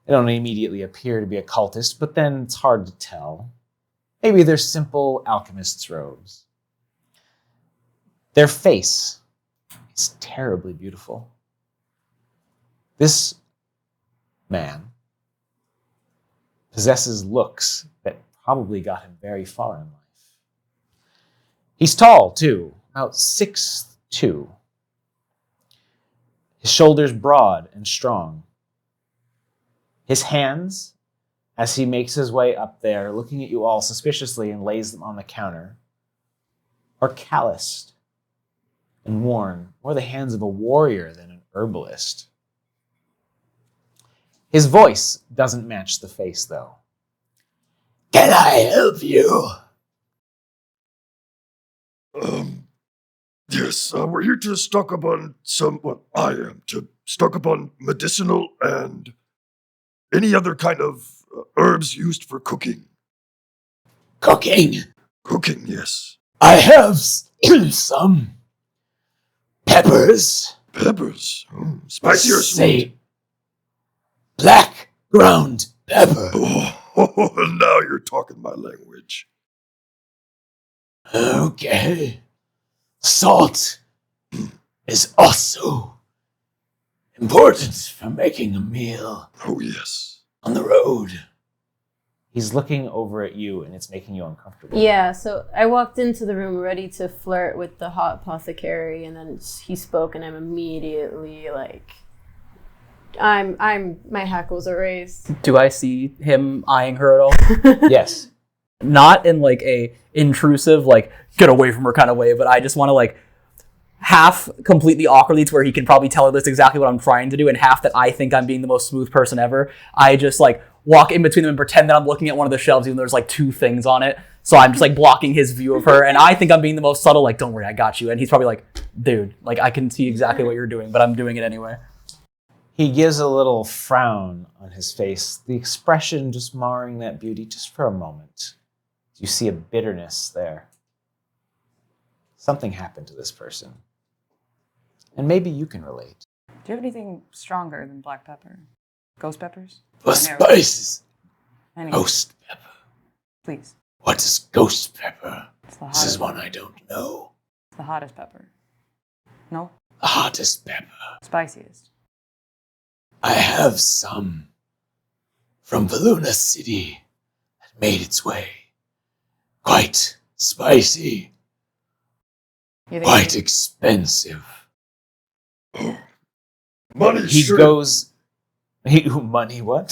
They don't immediately appear to be a cultist, but then it's hard to tell. Maybe they're simple alchemist's robes. Their face is terribly beautiful. This man possesses looks that probably got him very far in life. He's tall, too, about 6'2". His shoulders broad and strong. His hands, as he makes his way up there, looking at you all suspiciously and lays them on the counter, are calloused and worn, more the hands of a warrior than an herbalist. His voice doesn't match the face, though. Can I help you? Yes, we're here to stock up on I am, to stock up on medicinal and any other kind of herbs used for cooking. Cooking? Cooking, yes. I have some peppers. Peppers? Spicy or sweet? Say, black ground pepper. Oh, now you're talking my language. Okay. Salt is also important for making a meal Oh, yes. on the road. He's looking over at you, and it's making you uncomfortable. Yeah, so I walked into the room ready to flirt with the hot apothecary, and then he spoke, and I'm immediately like, my hackles are raised. Do I see him eyeing her at all? Yes. Not in like a intrusive, like get away from her kind of way, but I just want to like half completely awkwardly to where he can probably tell her that's exactly what I'm trying to do, and half that I think I'm being the most smooth person ever. I just like walk in between them and pretend that I'm looking at one of the shelves even though there's like two things on it. So I'm just like blocking his view of her, and I think I'm being the most subtle, like, don't worry, I got you. And he's probably like, dude, like I can see exactly what you're doing, but I'm doing it anyway. He gives a little frown on his face, the expression just marring that beauty just for a moment. You see a bitterness there. Something happened to this person. And maybe you can relate. Do you have anything stronger than black pepper? Ghost peppers? For spices. Any, Ghost pepper. please. What is ghost pepper? It's the This hottest. is one I don't know. It's the hottest pepper. No, The hottest pepper. spiciest. I have some from Valuna City that made its way quite Spicy. You think Quite expensive. Money He should goes. Money what?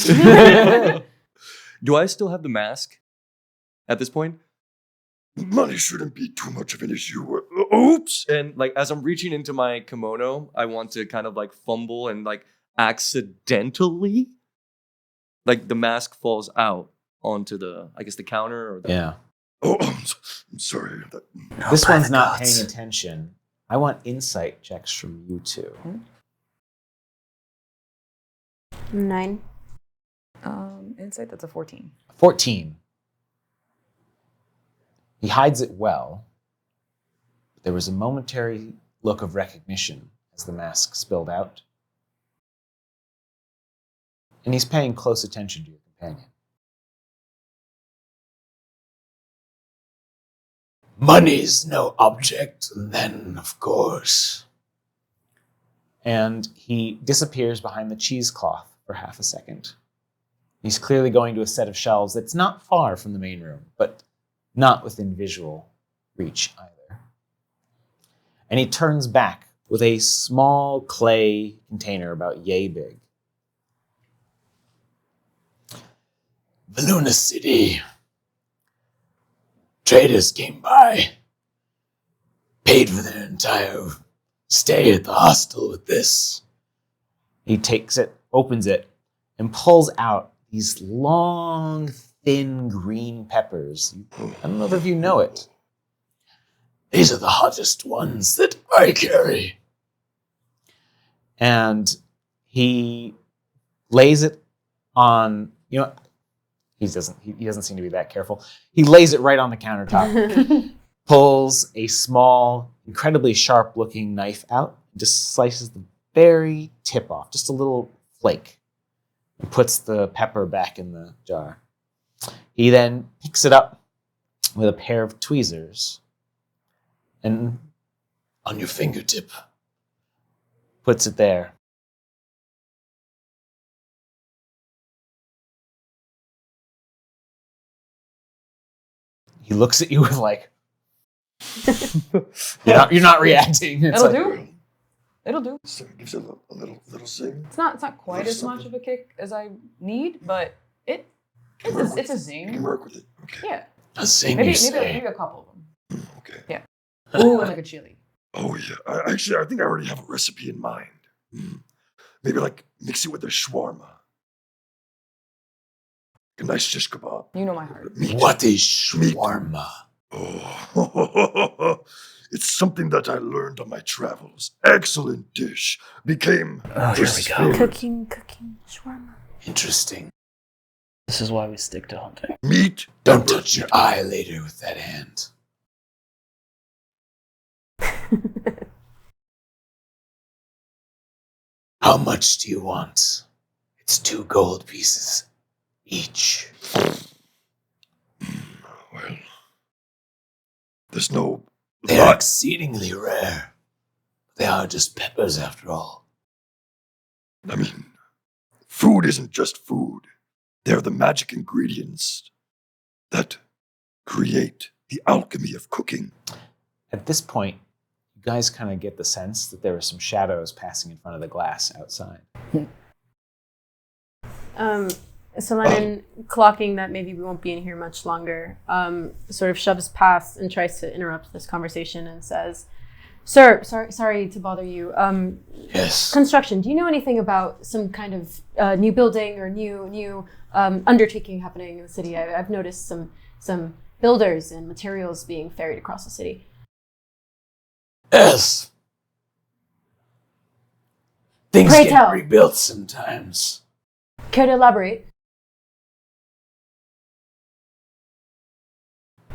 Do I still have the mask at this point? money shouldn't be too much of an issue. Oops. And like as I'm reaching into my kimono, I want to kind of like fumble and like accidentally, like the mask falls out onto the, I guess the counter or the. Yeah. Oh, I'm sorry. This one's not paying attention. I want insight checks from you two. 9. Insight, that's a 14. 14. He hides it well. There was a momentary look of recognition as the mask spilled out. And he's paying close attention to your companion. Money's no object, then, of course. And he disappears behind the cheesecloth for half a second. He's clearly going to a set of shelves that's not far from the main room, but not within visual reach either. And he turns back with a small clay container about yay big. Valuna City. Traders came by, paid for their entire stay at the hostel with this. He takes it, opens it, and pulls out these long, thin green peppers. I don't know if you know it. These are the hottest ones that I carry. And he lays it on, he doesn't seem to be that careful. He lays it right on the countertop, pulls a small, incredibly sharp-looking knife out, and just slices the very tip off, just a little flake, and puts the pepper back in the jar. He then picks it up with a pair of tweezers and on your fingertip, puts it there. He looks at you with like, you're not reacting. It's It'll like, do. It'll do. So it gives it a little zing. It's not quite as much of a kick as I need, but it's a You can zing. work with it. Okay. Yeah. A zing, Maybe you say. maybe a couple of them. Okay. Yeah. Ooh, and like a chili. Oh yeah. I think I already have a recipe in mind. Maybe like mix it with a shawarma. A nice shish kebab. You know my heart. Meat. What is shawarma? Oh, it's something that I learned on my travels. Excellent dish. Became Oh, here we go. Cooking, shawarma. Interesting. This is why we stick to hunting. meat. Don't pepper, touch your eye later with that hand. How much do you want? It's 2 gold pieces each. Well, there's no They are lot. exceedingly rare. They are just peppers after all. I mean, food isn't just food. They're the magic ingredients that create the alchemy of cooking. At this point, you guys kind of get the sense that there are some shadows passing in front of the glass outside. So Lennon, clocking that maybe we won't be in here much longer, sort of shoves past and tries to interrupt this conversation and says, "Sir, sorry to bother you. Yes. Construction. Do you know anything about some kind of new building or new undertaking happening in the city? I've noticed some builders and materials being ferried across the city." Yes. Things Pray get tell. rebuilt sometimes. Care to elaborate?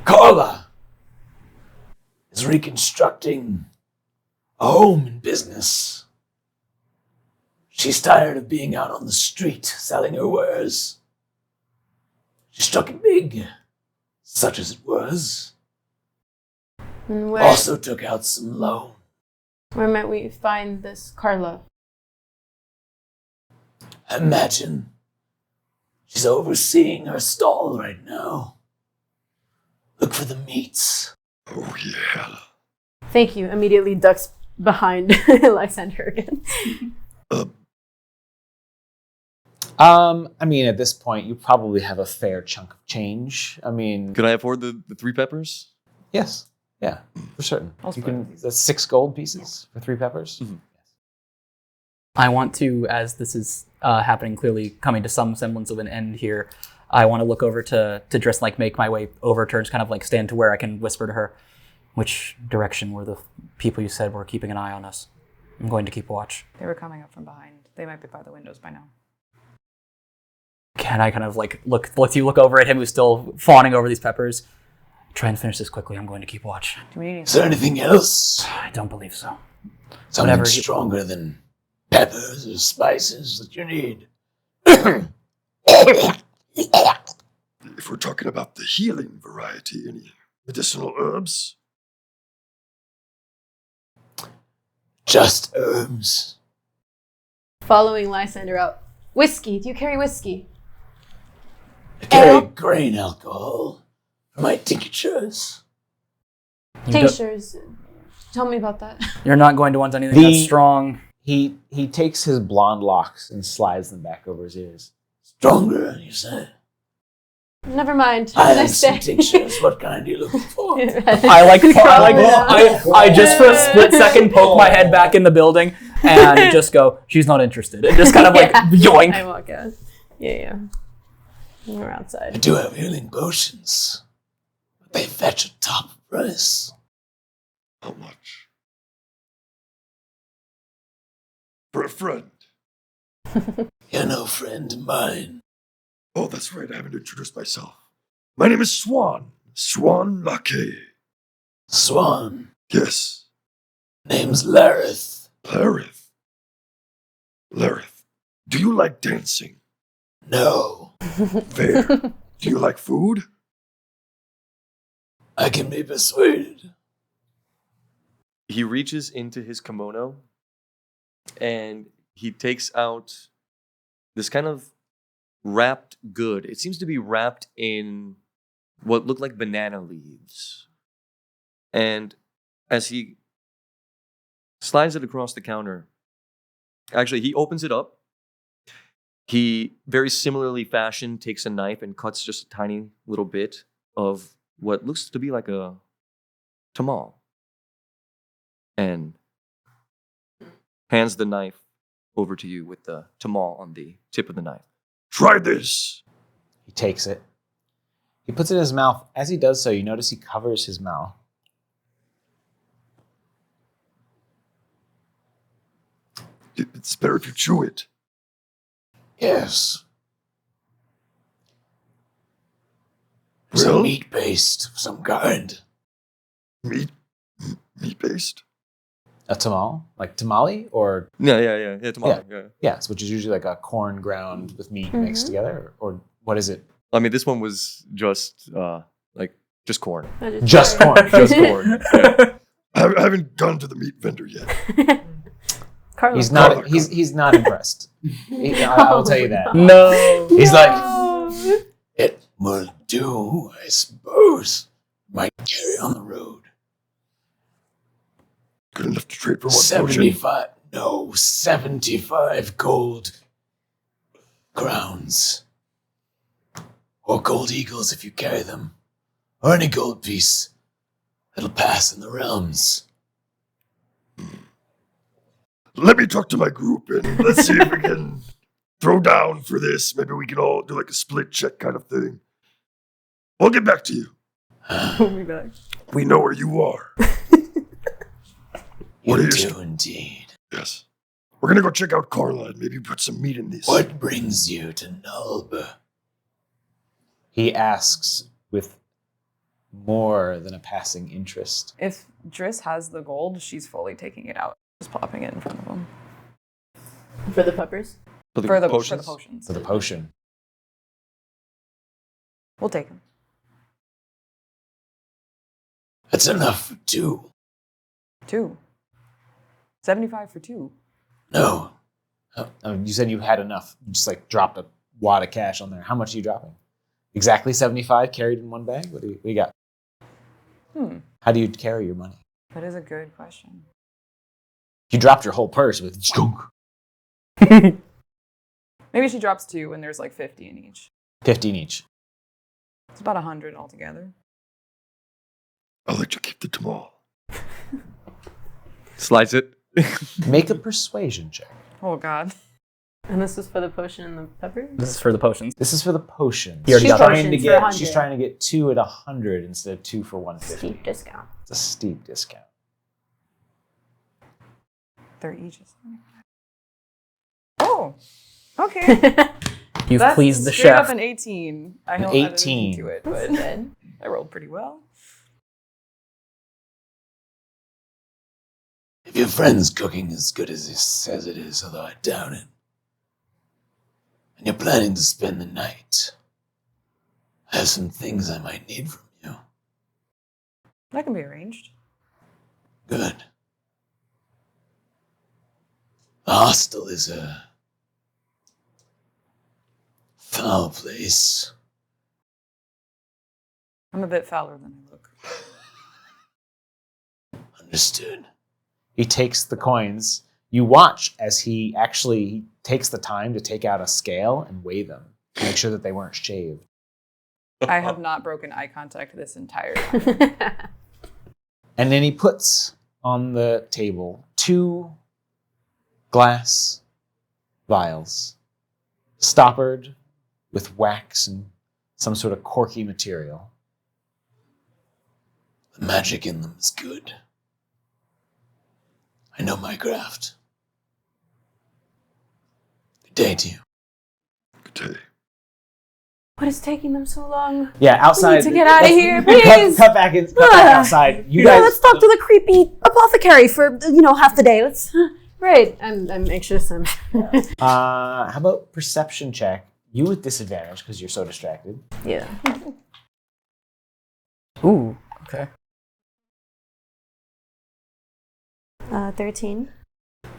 Carla is reconstructing a home and business. She's tired of being out on the street selling her wares. She struck it big, such as it was. And Also took out some loan. where might we find this Carla? I imagine she's overseeing her stall right now. Look for the meats. Oh, yeah. Thank you. Immediately ducks behind Lysander again. I mean, at this point, you probably have a fair chunk of change. I mean, Could I afford the 3 peppers? yes, yeah, for certain. I'll You split can. That's 6 gold pieces for 3 peppers. Mhm. I want to, as this is happening, clearly coming to some semblance of an end here, I want to look over to Driss, like make my way over to her, just kind of like stand to where I can whisper to her, which direction were the people you said were keeping an eye on us? I'm going to keep watch. They were coming up from behind. They might be by the windows by now. Can I kind of like look over at him who's still fawning over these peppers? Try and finish this quickly. I'm going to keep watch. Do we need Is there anything else? I don't believe so. Something Whatever you- stronger than peppers or spices that you need? If we're talking about the healing variety, any medicinal herbs? Just herbs. Following Lysander out. Whiskey. Do you carry whiskey? I carry Ale? grain alcohol for my tinctures. Tinctures. Tell me about that. You're not going to want anything that's strong. He takes his blonde locks and slides them back over his ears. Stronger, you say? Never mind. I have Nice some day. tinctures. What kind are you looking for? I just for a split second poke my head back in the building and just go, she's not interested. And just kind of like yoink. I walk out. Yeah. We're I outside. do have healing potions, but they fetch a top price. How much? For a friend. You're no friend of mine. Oh, that's right. I haven't introduced myself. My name is Swan. Swan Lake. Swan. Yes. Name's Lareth. Lareth. Lareth. Do you like dancing? No. Fair. Do you like food? I can be persuaded. He reaches into his kimono and he takes out this kind of wrapped good. It seems to be wrapped in what look like banana leaves. And as he slides it across the counter, actually, he opens it up. He, very similarly fashioned, takes a knife and cuts just a tiny little bit of what looks to be like a tamal. And hands the knife over to you with the tamal on the tip of the knife. Try this. He takes it. He puts it in his mouth. As he does so, you notice he covers his mouth. It's better if you chew it. Yes. It's Well? a meat paste of some kind. Meat based? A tamal? Like tamale? Or, Yeah, tamal. Yeah. yes, which is usually like a corn ground with meat mixed together. Or what is it? I mean, this one was just just corn. Just corn. Just corn. Yeah. I haven't gone to the meat vendor yet. Carlos. He's not. Carla. He's not impressed. I will tell you that. No. He's like, it will do, I suppose. Might carry on the road. Good enough to trade for one potion. 75 gold crowns. Or gold eagles if you carry them. Or any gold piece that'll pass in the realms. Let me talk to my group and let's see if we can throw down for this. Maybe we can all do like a split check kind of thing. I'll get back to you. We'll be back. We know where you are. What You are you do indeed. Yes. We're gonna go check out Carla and maybe put some meat in these. What brings you to Nulba? He asks with more than a passing interest. If Driss has the gold, she's fully taking it out. Just plopping it in front of him. For the peppers? For the potions? potions. For the potion. We'll take them. That's enough for 2. 2. 75 for 2. No. You said you had enough. You just like dropped a wad of cash on there. How much are you dropping? Exactly 75 carried in one bag? What do you got? How do you carry your money? That is a good question. You dropped your whole purse with skunk. Maybe she drops 2 and there's like 50 in each. 15 each. It's about 100 altogether. I'll let you keep the Tamal. Slice it. Make a persuasion check. Oh, God. And this is for the potion and the pepper? This is for the potions. This is for the potions. You already She's got trying to potions for get 100. she's trying to get 2 at 100 instead of 2 for 150. Steep discount. It's a steep discount. They're each. Oh, okay. You've That's pleased the straight up chef. an 18. I An don't add 18. anything to it, That's but good. I rolled pretty well. If your friend's cooking as good as he says it is, although I doubt it, and you're planning to spend the night, I have some things I might need from you. That can be arranged. Good. The hostel is a foul place. I'm a bit fouler than I look. Understood. He takes the coins. You watch as he actually takes the time to take out a scale and weigh them to make sure that they weren't shaved. I have not broken eye contact this entire time. And then he puts on the table 2 glass vials, stoppered with wax and some sort of corky material. The magic in them is good. I know my craft. Good day to you. Good day. What is taking them so long? Yeah, outside. We need to get out of here, Cut please. back outside. You guys. Let's talk to the creepy apothecary for half the day. Let's. Right, I'm anxious. How about perception check? You with disadvantage because you're so distracted. Yeah. Ooh, okay. 13.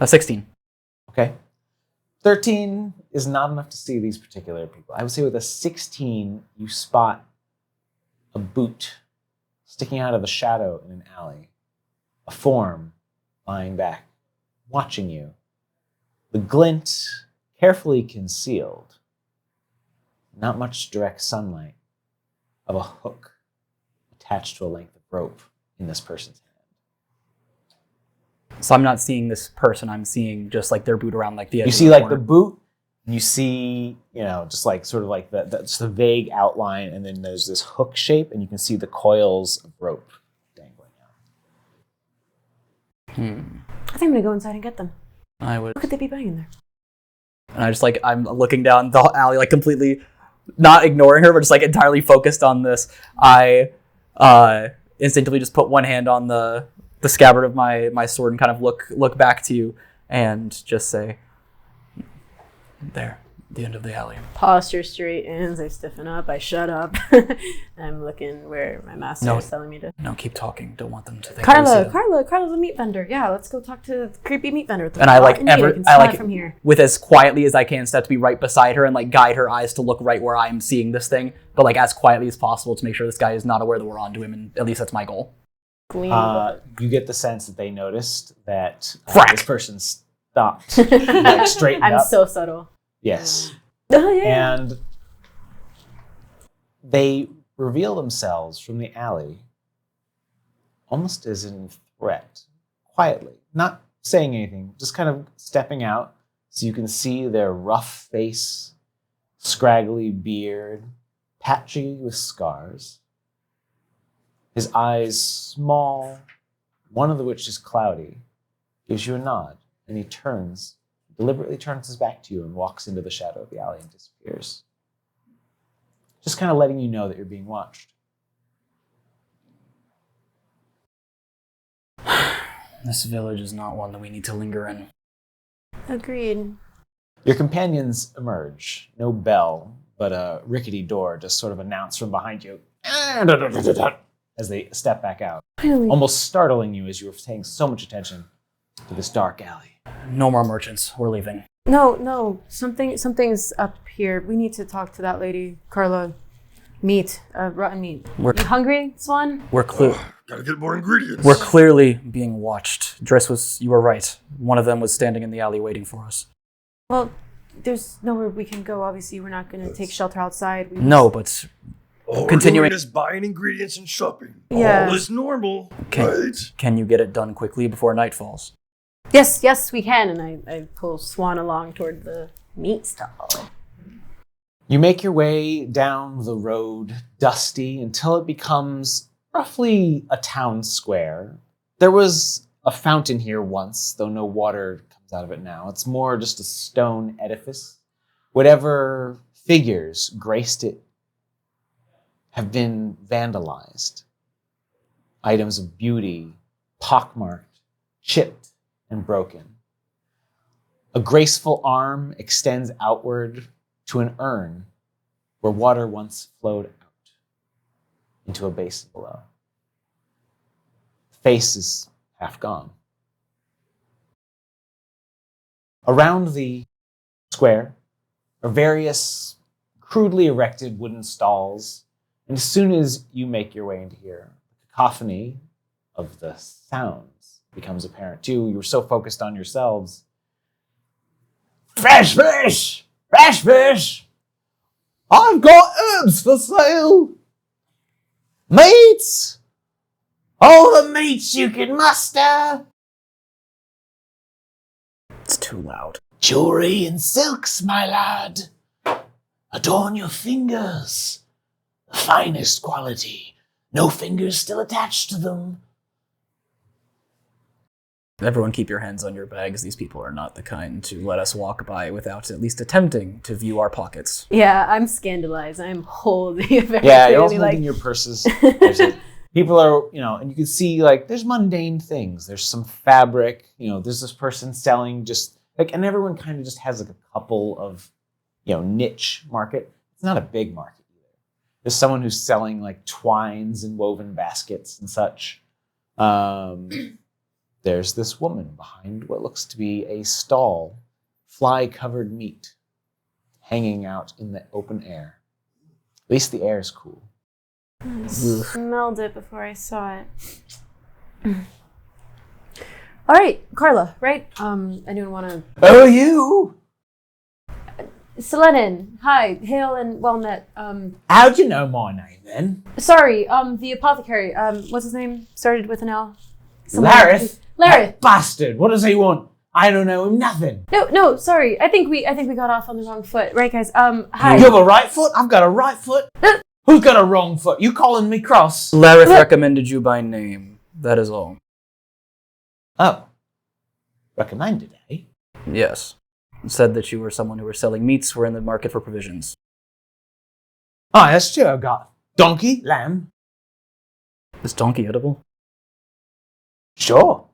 16. Okay. 13 is not enough to see these particular people. I would say with a 16, you spot a boot sticking out of the shadow in an alley, a form lying back, watching you. The glint carefully concealed, not much direct sunlight, of a hook attached to a length of rope in this person's hand. So I'm not seeing this person. I'm seeing just like their boot around like the edge. You of see the like corner. the boot, and you see, just like sort of like just the vague outline, and then there's this hook shape, and you can see the coils of rope dangling out. I think I'm gonna go inside and get them. I would. What could they be buying in there? And I just like, I'm looking down the alley, like completely not ignoring her, but just like entirely focused on this. I instinctively just put one hand on the scabbard of my sword and kind of look back to you and just say, there, the end of the alley. Posture straightens. I stiffen up. I shut up. I'm looking where my master is telling me to. No, keep talking. Don't want them to think I see them. Carla's a meat vendor. Yeah, let's go talk to the creepy meat vendor. And I like from here. with as quietly as I can step to be right beside her and like guide her eyes to look right where I'm seeing this thing, but like as quietly as possible to make sure this guy is not aware that we're onto him, and at least that's my goal. You get the sense that they noticed that Frack. this person stopped, like straightened I'm up. so subtle. Yes. Oh yeah. And they reveal themselves from the alley almost as in threat, quietly, not saying anything, just kind of stepping out so you can see their rough face, scraggly beard, patchy with scars. His eyes small, one of which is cloudy, gives you a nod, and he deliberately turns his back to you and walks into the shadow of the alley and disappears. Just kind of letting you know that you're being watched. This village is not one that we need to linger in. Agreed. Your companions emerge. No bell, but a rickety door just sort of announced from behind you as they step back out, Finally. almost startling you as you were paying so much attention to this dark alley. No more merchants. We're leaving. No. Something's up here. We need to talk to that lady, Carla. Meat, rotten meat. We're- You hungry, Swan? Gotta get more ingredients. We're clearly being watched. You were right. One of them was standing in the alley waiting for us. Well, there's nowhere we can go. Obviously, we're not going to take shelter outside. No, but All continuing- we're doing is buying ingredients and shopping. Yeah. All is normal, Can- right? can you get it done quickly before night falls? Yes, we can. And I pull Swan along toward the meat stall. You make your way down the road, dusty, until it becomes roughly a town square. There was a fountain here once, though no water comes out of it now. It's more just a stone edifice. Whatever figures graced it have been vandalized. Items of beauty, pockmarked, chipped, and broken. A graceful arm extends outward to an urn where water once flowed out into a basin below. The face is half gone. Around the square are various crudely erected wooden stalls, and as soon as you make your way into here, the cacophony of the sounds becomes apparent too. You were so focused on yourselves. Fresh fish! Fresh fish! I've got herbs for sale! Meats! All the meats you can muster! It's too loud. Jewelry and silks, my lad. Adorn your fingers. The finest quality. No fingers still attached to them. Everyone keep your hands on your bags. These people are not the kind to let us walk by without at least attempting to view our pockets. Yeah, I'm scandalized. I'm holding it very Yeah, you're clearly, also holding your purses. People are, and you can see, there's mundane things. There's some fabric, there's this person selling just, and everyone kind of just has, a couple of, niche market. It's not a big market either. There's someone who's selling, twines and woven baskets and such. There's this woman behind what looks to be a stall, fly-covered meat, hanging out in the open air. At least the air is cool. I smelled it before I saw it. All right, Carla, right? Anyone want to... Oh, you! Selenin, hi, hail and well met. How'd you know my name, then? Sorry, the apothecary, what's his name? Started with an L. Lareth? Lareth. That bastard! What does he want? I don't know him nothing. No, sorry. I think we got off on the wrong foot. Right, guys? Hi. You have a right foot? I've got a right foot? Who's got a wrong foot? You calling me cross? Lareth recommended you by name. That is all. Oh. Recommended, eh? Yes. Said that you were someone who were selling meats, were in the market for provisions. Oh, that's true. I've got donkey, lamb. Is donkey edible? Sure.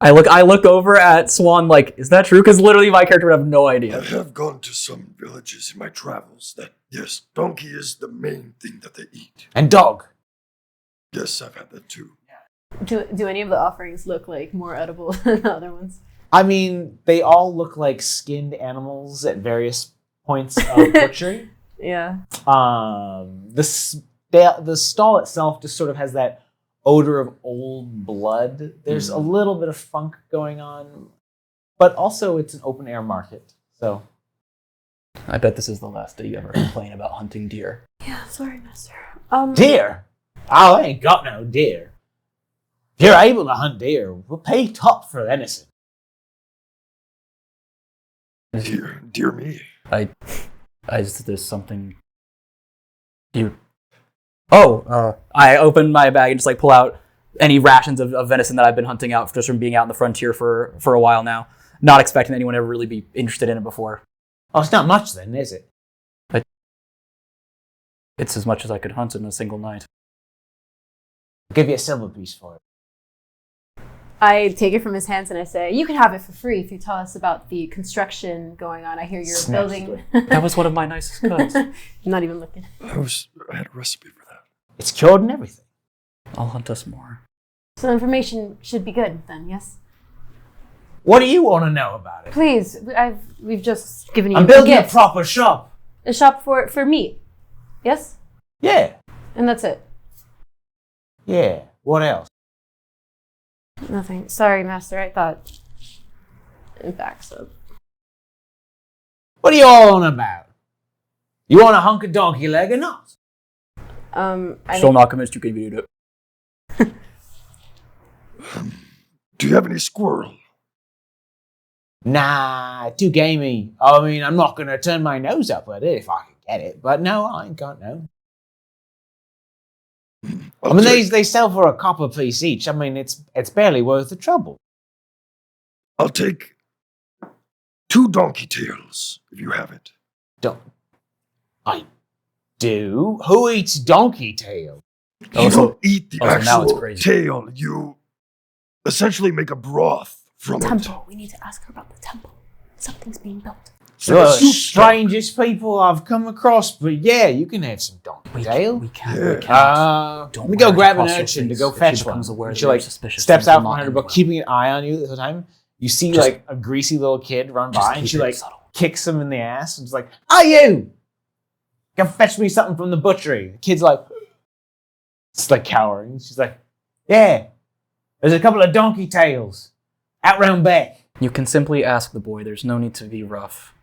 I look over at Swan is that true? Because literally my character would have no I idea. have gone to some villages in my travels that, yes, donkey is the main thing that they eat. And dog. Yes, I've had that too. Do any of the offerings look more edible than the other ones? I mean, they all look like skinned animals at various points of butchery. Yeah. The stall itself just sort of has that odor of old blood. There's a little bit of funk going on, but also it's an open air market. So I bet this is the last day you ever complain about hunting deer. Yeah, sorry, master. deer? Oh, I ain't got no deer. If you're able to hunt deer, we'll pay top for anything. Dear me. There's something. I open my bag and just pull out any rations of venison that I've been hunting out just from being out in the frontier for a while now. Not expecting anyone to ever really be interested in it before. Oh, it's not much then, is it? It's as much as I could hunt in a single night. I'll give you a silver piece for it. I take it from his hands and I say, you can have it for free if you tell us about the construction going on. I hear you're Snaps building... That was one of my nicest cuts. I'm not even looking. I had a recipe for that. It's cured and everything. I'll hunt us more. So information should be good then, yes? What do you want to know about it? Please, we've just given you I'm a building a gift. proper shop. A shop for meat. Yes? Yeah. And that's it. Yeah. What else? Nothing. Sorry, Master. I thought it backs up. What are you all on about? You want a hunk of donkey leg or not? Still not convinced you can eat it. Do you have any squirrel? Nah, too gamey. I mean, I'm not gonna turn my nose up at it if I can get it, but no, I ain't got no. I mean, they sell for a copper piece each. I mean, it's barely worth the trouble. I'll take 2 donkey tails, if you have it. I do? Who eats donkey tail? You don't eat the now it's actual crazy. tail. You essentially make a broth from Temple. We need to ask her about the temple. Something's being built. it. You're the It's like a soup strangest people I've come across, but yeah, you can have some donkey tail. We can't. Yeah. We can't. Let Don't me go wear grab an hostile urchin to face go if she fetch one. becomes aware And that she you're like suspicious, steps things will out from not behind her end book, well. keeping an eye on you the whole time. You see Just- like a greasy little kid run Just by, and keep she it like subtle. kicks him in the ass and she's like, "Are you? Go fetch me something from the butchery." The kid's like, it's like cowering. She's like, "Yeah, there's a couple of donkey tails out round back." You can simply ask the boy. There's no need to be rough.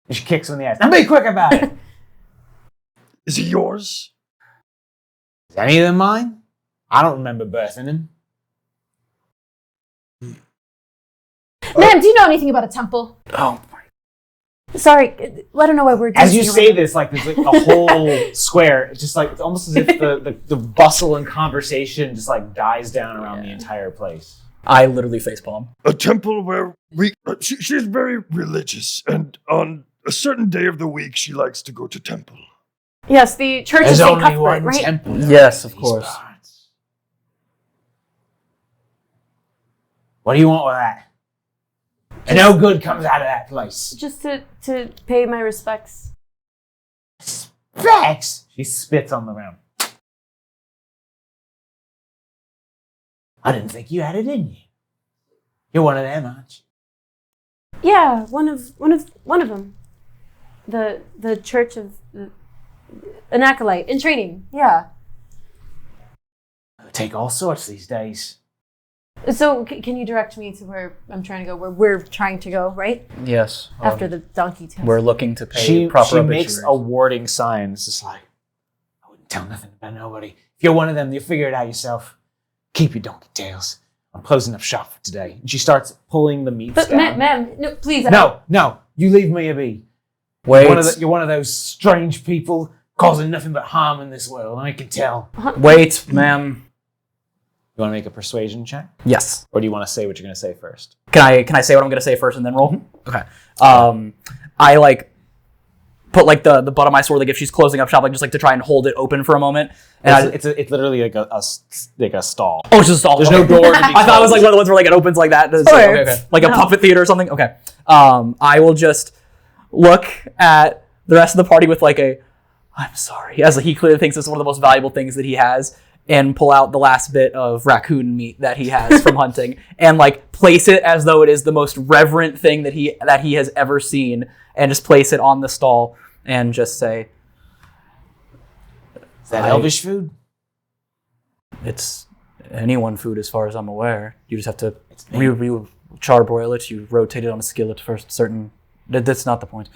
And she kicks him in the ass. Now be quick about it. Is he yours? Is any of them mine? I don't remember birthing him. Ma'am, do you know anything about a temple? Oh, Sorry, I don't know why we're As you dancing say around. this, like there's like a whole square. It's just like it's almost as if the bustle and conversation just like dies down around the entire place. I literally facepalm. A temple where she's very religious, and on a certain day of the week, she likes to go to temple. Yes, the Church of There's St. only Cuthbert, one right? temple. Yes, of These course. parts. What do you want with that? And no good comes out of that place. Just to pay my respects. Rex! She spits on the ground. I didn't think you had it in you. You're one of them, aren't you? Yeah, one of them. The Church of an acolyte in training. Yeah. I take all sorts these days. So can you direct me to where I'm trying to go? Where we're trying to go, right? Yes. After the donkey test. We're looking to pay She proper makes obituaries. a warding sign. It's just like, I wouldn't tell nothing about nobody. If you're one of them, you figure it out yourself. Keep your donkey tails. I'm closing up shop for today. And she starts pulling the meats But down. ma'am, no, please. No, you leave me a be. Wait. You're one of those strange people causing nothing but harm in this world, and I can tell. Wait, ma'am. You want to make a persuasion check? Yes. Or do you want to say what you're going to say first? Can I say what I'm gonna say first and then roll? Okay. I like put like the butt of my sword, like if she's closing up shop, like just like to try and hold it open for a moment. And It's literally like a stall. oh, it's just a stall. There's Okay. no door to be I thought it was like closed. one of the ones where like it opens like that. It's like, okay. Like a No. puppet theater or something. Okay. I will just look at the rest of the party with like I'm sorry, as he clearly thinks it's one of the most valuable things that he has, and pull out the last bit of raccoon meat that he has from hunting, and like place it as though it is the most reverent thing that he has ever seen, and just place it on the stall and just say, Is that elvish food? it's anyone food as far as I'm aware. You just have to charbroil it. You rotate it on a skillet for certain. That's not the point.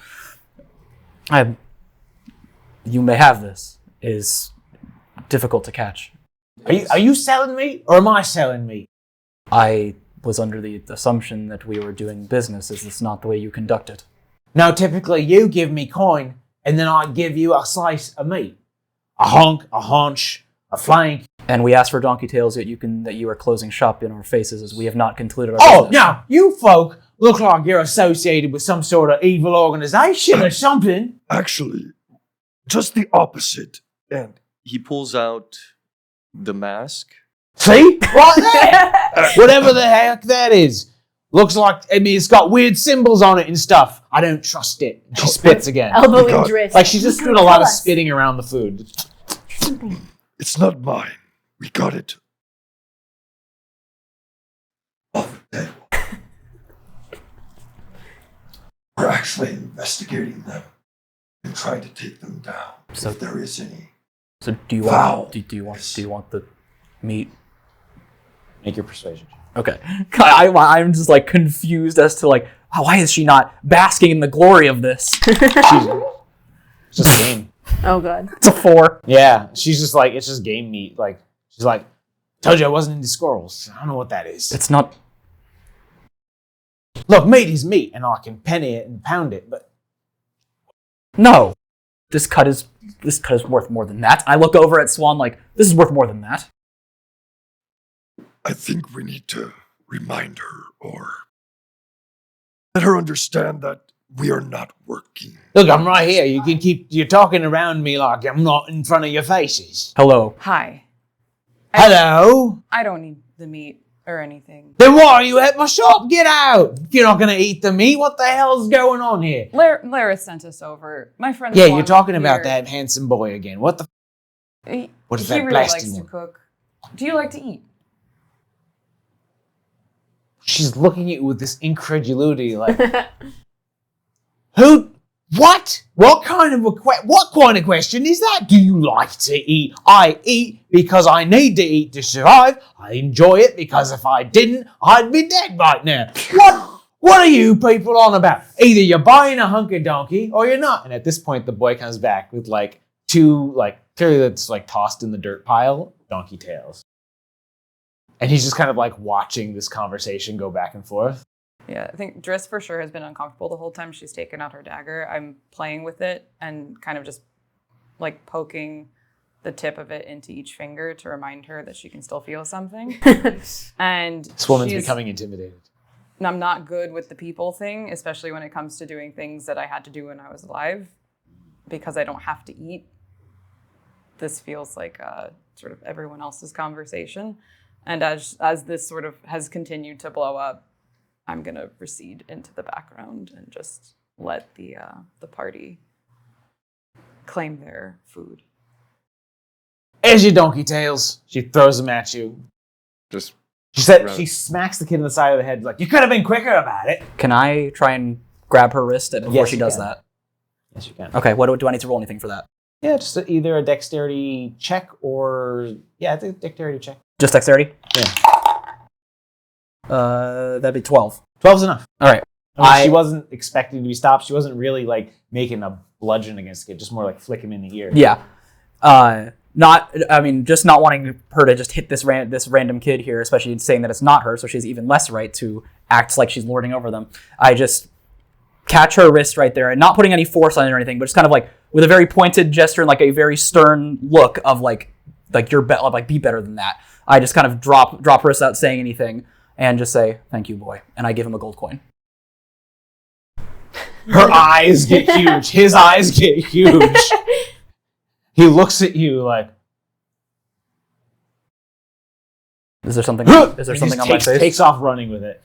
You may have this. It is difficult to catch. Are you selling meat or am I selling meat? I was under the assumption that we were doing business. Is this not the way you conduct it? No, typically you give me coin and then I give you a slice of meat. A hunk, a haunch, a flank. And we asked for donkey tails, yet you are closing shop in our faces as we have not concluded our Oh, business. now, you folk look like you're associated with some sort of evil organization or something. Actually, just the opposite. And He pulls out the mask. See? Right there! Whatever the heck that is. Looks like, it's got weird symbols on it and stuff. I don't trust it. She spits again. Elbowing God. Driss. Like she's just You doing can a lot tell of us. spitting around the food. it's not mine. We got it off the table. We're actually investigating them. and try to take them down So- if there is any. So do you Foul. want do you want the meat? Make your persuasion. Okay. I'm just like confused as to like why is she not basking in the glory of this? It's just game. Oh, God. It's a 4. Yeah, she's just like, it's just game meat. Like, she's like, told you I wasn't into squirrels. I don't know what that is. It's not. Look, meat is meat, and I can penny it and pound it, but No. This cut is worth more than that. I look over at Swan like, this is worth more than that. I think we need to remind her or let her understand that we are not working. look, I'm right here. You can you're talking around me like I'm not in front of your faces. Hello. Hi. Hello? I don't need the meat or anything. Then why are you at my shop? Get out! You're not gonna eat the meat? What the hell's going on here? Lara sent us over. My friend. Yeah, Juan you're talking about here. that handsome boy again. What the what is he that really blasting likes to him? cook. Do you like to eat? She's looking at you with this incredulity, like, who? What? What kind of question is that? Do you like to eat? I eat because I need to eat to survive. I enjoy it because if I didn't, I'd be dead right now. What are you people on about? Either you're buying a hunky donkey or you're not. And at this point, the boy comes back with like 2, like clearly that's like tossed in the dirt pile, donkey tails. And he's just kind of like watching this conversation go back and forth. Yeah, I think Driss for sure has been uncomfortable the whole time she's taken out her dagger. I'm playing with it and kind of just like poking the tip of it into each finger to remind her that she can still feel something. And This woman's becoming intimidated. I'm not good with the people thing, especially when it comes to doing things that I had to do when I was alive, because I don't have to eat. This feels like sort of everyone else's conversation. And as this sort of has continued to blow up, I'm going to recede into the background and just let the party claim their food. Here's your donkey tails. She throws them at you. Just She smacks the kid in the side of the head like, you could have been quicker about it. Can I try and grab her wrist before Yes, she you does can. that? Yes, you can. Okay, what do I need to roll anything for that? Yeah, just either a dexterity check or... Yeah, I think dexterity check. Just dexterity? Yeah. That'd be 12. 12's enough. All right. I mean, she wasn't expecting to be stopped. She wasn't really like making a bludgeon against the kid, just more like flick him in the ear. Yeah. Just not wanting her to just hit this random kid here, especially saying that it's not her, so she has even less right to act like she's lording over them. I just catch her wrist right there and not putting any force on it or anything, but just kind of like with a very pointed gesture and like a very stern look of like you're be better than that. I just kind of drop her without saying anything and just say, "Thank you, boy," and I give him a gold coin. Her eyes get huge. His eyes get huge. He looks at you like... Is there something on my face? Takes off running with it.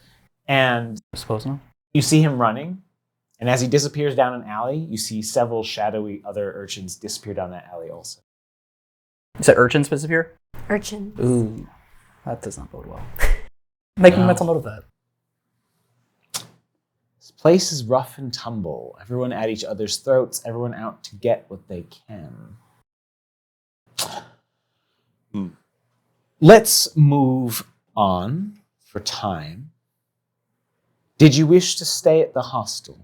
And I suppose not. you see him running. And as he disappears down an alley, you see several shadowy other urchins disappear down that alley also. You said urchins disappear? Urchin. Ooh, that does not bode well. Making a mental note of that. This place is rough and tumble. Everyone at each other's throats. Everyone out to get what they can. Let's move on for time. Did you wish to stay at the hostel?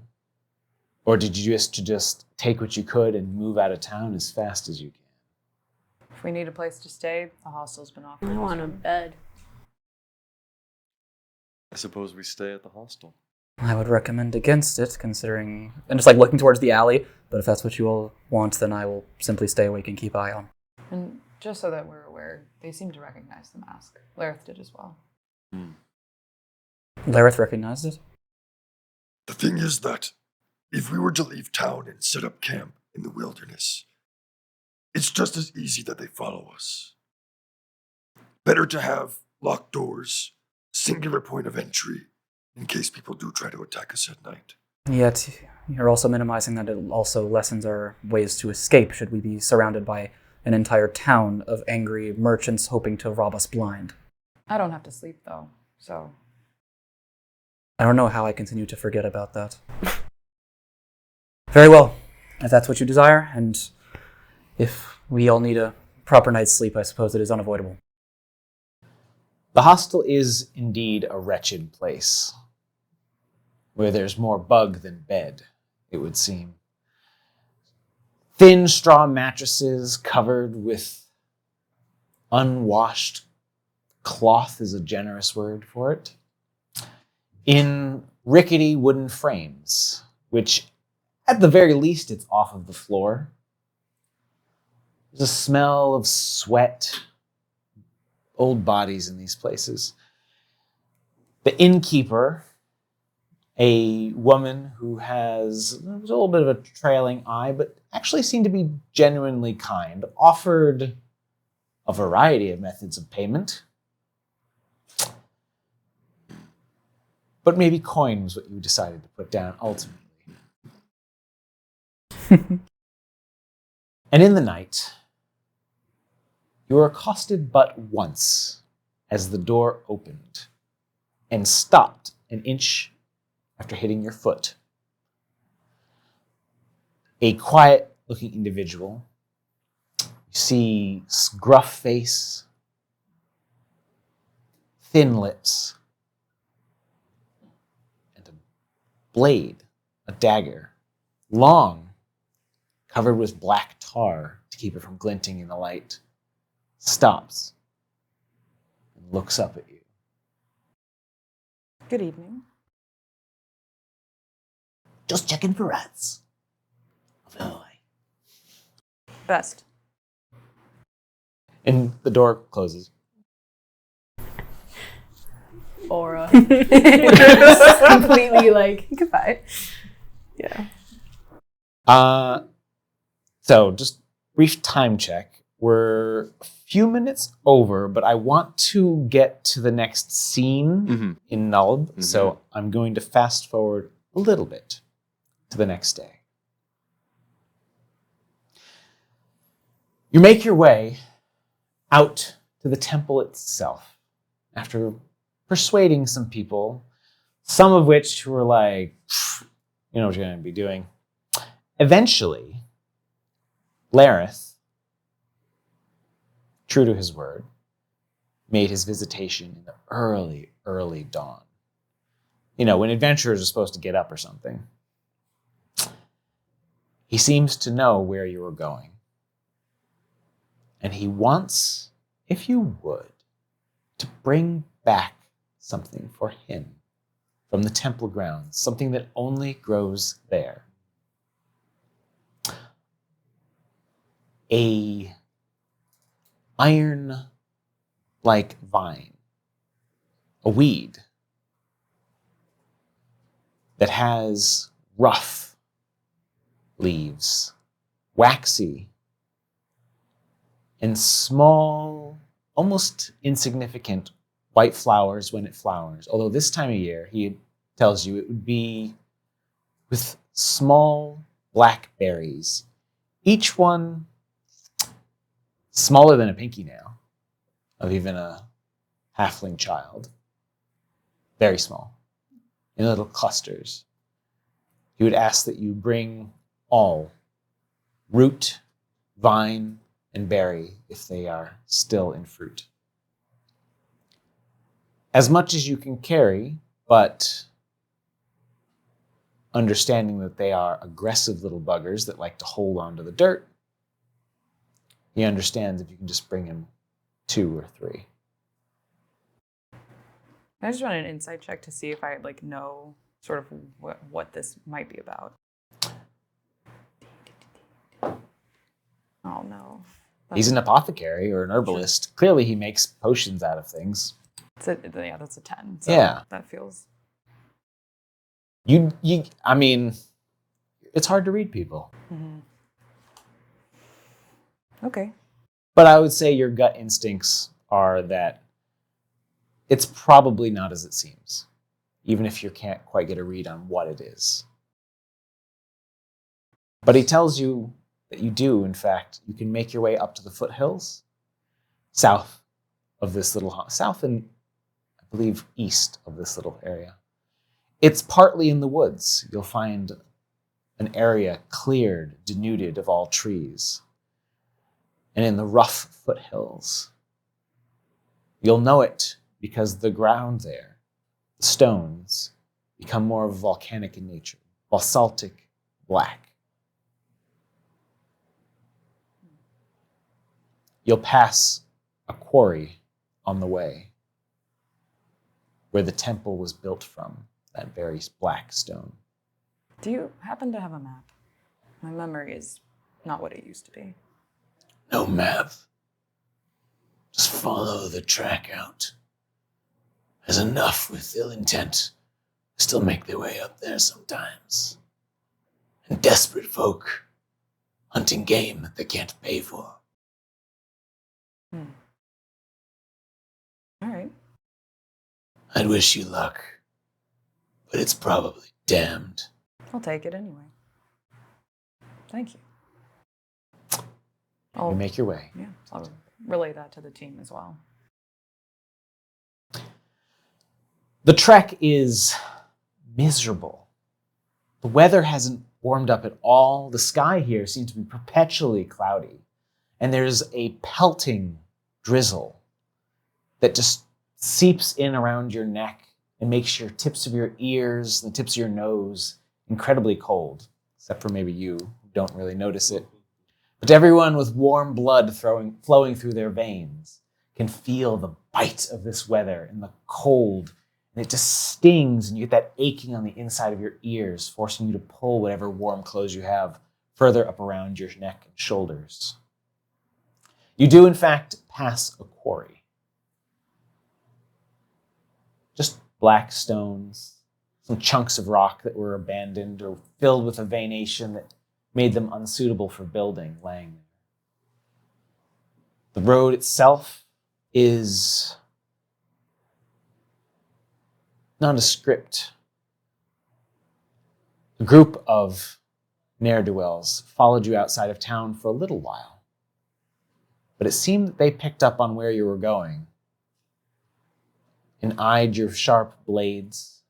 Or did you wish to just take what you could and move out of town as fast as you can? If we need a place to stay, the hostel's been offered. I want a bed. I suppose we stay at the hostel. I would recommend against it, considering... And just like looking towards the alley, but if that's what you all want, then I will simply stay awake and keep eye on. And just so that we're aware, they seem to recognize the mask. Lareth did as well. Lareth recognized it? The thing is that if we were to leave town and set up camp in the wilderness, it's just as easy that they follow us. Better to have locked doors, singular point of entry, in case people do try to attack us at night. Yet, you're also minimizing that it also lessens our ways to escape should we be surrounded by an entire town of angry merchants hoping to rob us blind. I don't have to sleep, though, so... I don't know how I continue to forget about that. Very well. if that's what you desire, and if we all need a proper night's sleep, I suppose it is unavoidable. The hostel is indeed a wretched place, where there's more bug than bed, it would seem. Thin straw mattresses covered with unwashed cloth is a generous word for it, in rickety wooden frames, which at the very least it's off of the floor. There's a smell of sweat, old bodies in these places. The innkeeper, a woman who has a little bit of a trailing eye, but actually seemed to be genuinely kind, offered a variety of methods of payment. But maybe coin was what you decided to put down ultimately. And in the night, you were accosted but once as the door opened and stopped an inch after hitting your foot. A quiet-looking individual. You see gruff face, thin lips, and a blade, a dagger, long, covered with black tar to keep it from glinting in the light, stops and looks up at you. Good evening. Just checking for rats. Oh, Best. And the door closes. Aura. Just completely like, goodbye. Yeah. So just brief time check. We're a few minutes over, but I want to get to the next scene in Nulb, so I'm going to fast forward a little bit to the next day. You make your way out to the temple itself after persuading some people, some of which were like, you know what you're going to be doing. Eventually, Lareth, true to his word, made his visitation in the early, early dawn. You know, when adventurers are supposed to get up or something. He seems to know where you are going. And he wants, if you would, to bring back something for him from the temple grounds, something that only grows there. A iron-like vine, a weed that has rough leaves, waxy, and small, almost insignificant white flowers when it flowers. Although this time of year, he tells you it would be with small black berries, each one smaller than a pinky nail of even a halfling child. Very small, in little clusters. He would ask that you bring all, root, vine, and berry, if they are still in fruit. As much as you can carry, but understanding that they are aggressive little buggers that like to hold on to the dirt, he understands if you can just bring him 2 or 3. I just run an insight check to see if I like know sort of what this might be about. Oh no. He's an apothecary or an herbalist. Clearly he makes potions out of things. That's a 10. So Yeah. That feels... I mean, it's hard to read people. Mm-hmm. Okay. But I would say your gut instincts are that it's probably not as it seems, even if you can't quite get a read on what it is. But he tells you that you do, in fact, you can make your way up to the foothills, south of this little, south and I believe east of this little area. It's partly in the woods. You'll find an area cleared, denuded of all trees. And in the rough foothills, you'll know it because the ground there, the stones, become more volcanic in nature, basaltic black. You'll pass a quarry on the way where the temple was built from, that very black stone. Do you happen to have a map? My memory is not what it used to be. No map. Just follow the track out. There's enough with ill intent who still make their way up there sometimes. And desperate folk hunting game that they can't pay for. All right. I'd wish you luck, but it's probably damned. I'll take it anyway. Thank you. You make your way. Yeah, I'll relay that to the team as well. The trek is miserable. The weather hasn't warmed up at all. The sky here seems to be perpetually cloudy. And there's a pelting drizzle that just seeps in around your neck and makes your tips of your ears and the tips of your nose incredibly cold, except for maybe you, who don't really notice it. But everyone with warm blood flowing through their veins can feel the bite of this weather and the cold, and it just stings, and you get that aching on the inside of your ears, forcing you to pull whatever warm clothes you have further up around your neck and shoulders. You do, in fact, pass a quarry. Just black stones, some chunks of rock that were abandoned or filled with a veination that made them unsuitable for building, laying there. The road itself is nondescript. A group of ne'er-do-wells followed you outside of town for a little while, but it seemed that they picked up on where you were going and eyed your sharp blades,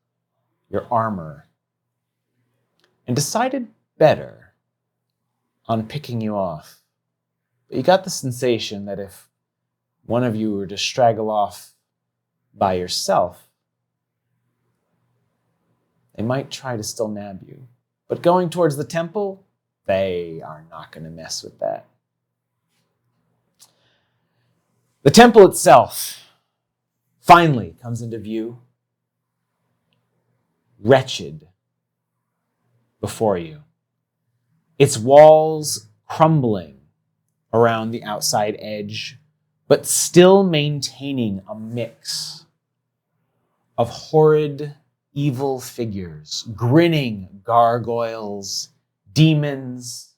your armor, and decided better on picking you off. But you got the sensation that if one of you were to straggle off by yourself, they might try to still nab you. But going towards the temple, they are not going to mess with that. The temple itself finally comes into view, wretched before you. Its walls crumbling around the outside edge, but still maintaining a mix of horrid, evil figures, grinning gargoyles, demons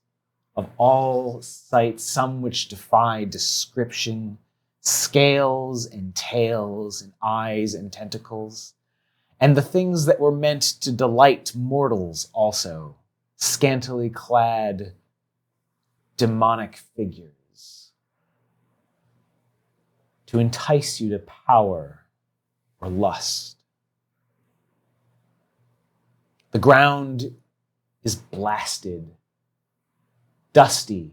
of all sights, some which defy description, scales and tails and eyes and tentacles, and the things that were meant to delight mortals also, scantily clad demonic figures to entice you to power or lust. The ground is blasted, dusty,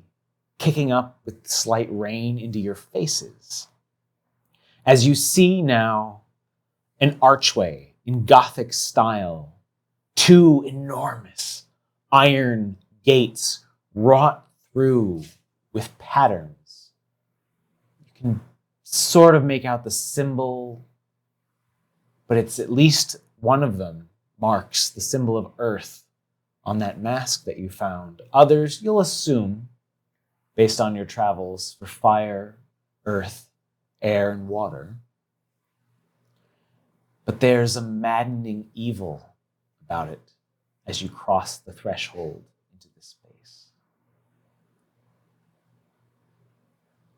kicking up with slight rain into your faces. As you see now an archway in Gothic style, two enormous iron gates wrought through with patterns. You can sort of make out the symbol, but it's at least one of them marks the symbol of earth on that mask that you found. Others, you'll assume, based on your travels, for fire, earth, air, and water. But there's a maddening evil about it as you cross the threshold into this space.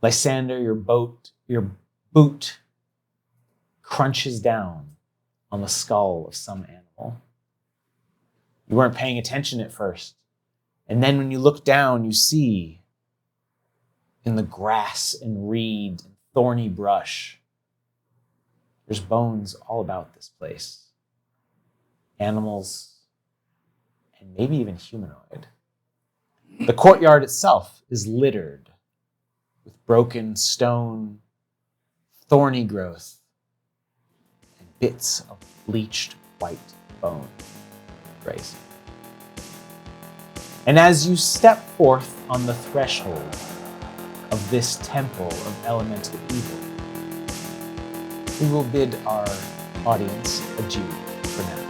Lysander, your boot crunches down on the skull of some animal. You weren't paying attention at first. And then when you look down, you see in the grass and reed and thorny brush, there's bones all about this place. Animals and maybe even humanoid. The courtyard itself is littered with broken stone, thorny growth, and bits of bleached white bone grace. And as you step forth on the threshold of this temple of elemental evil, we will bid our audience adieu for now.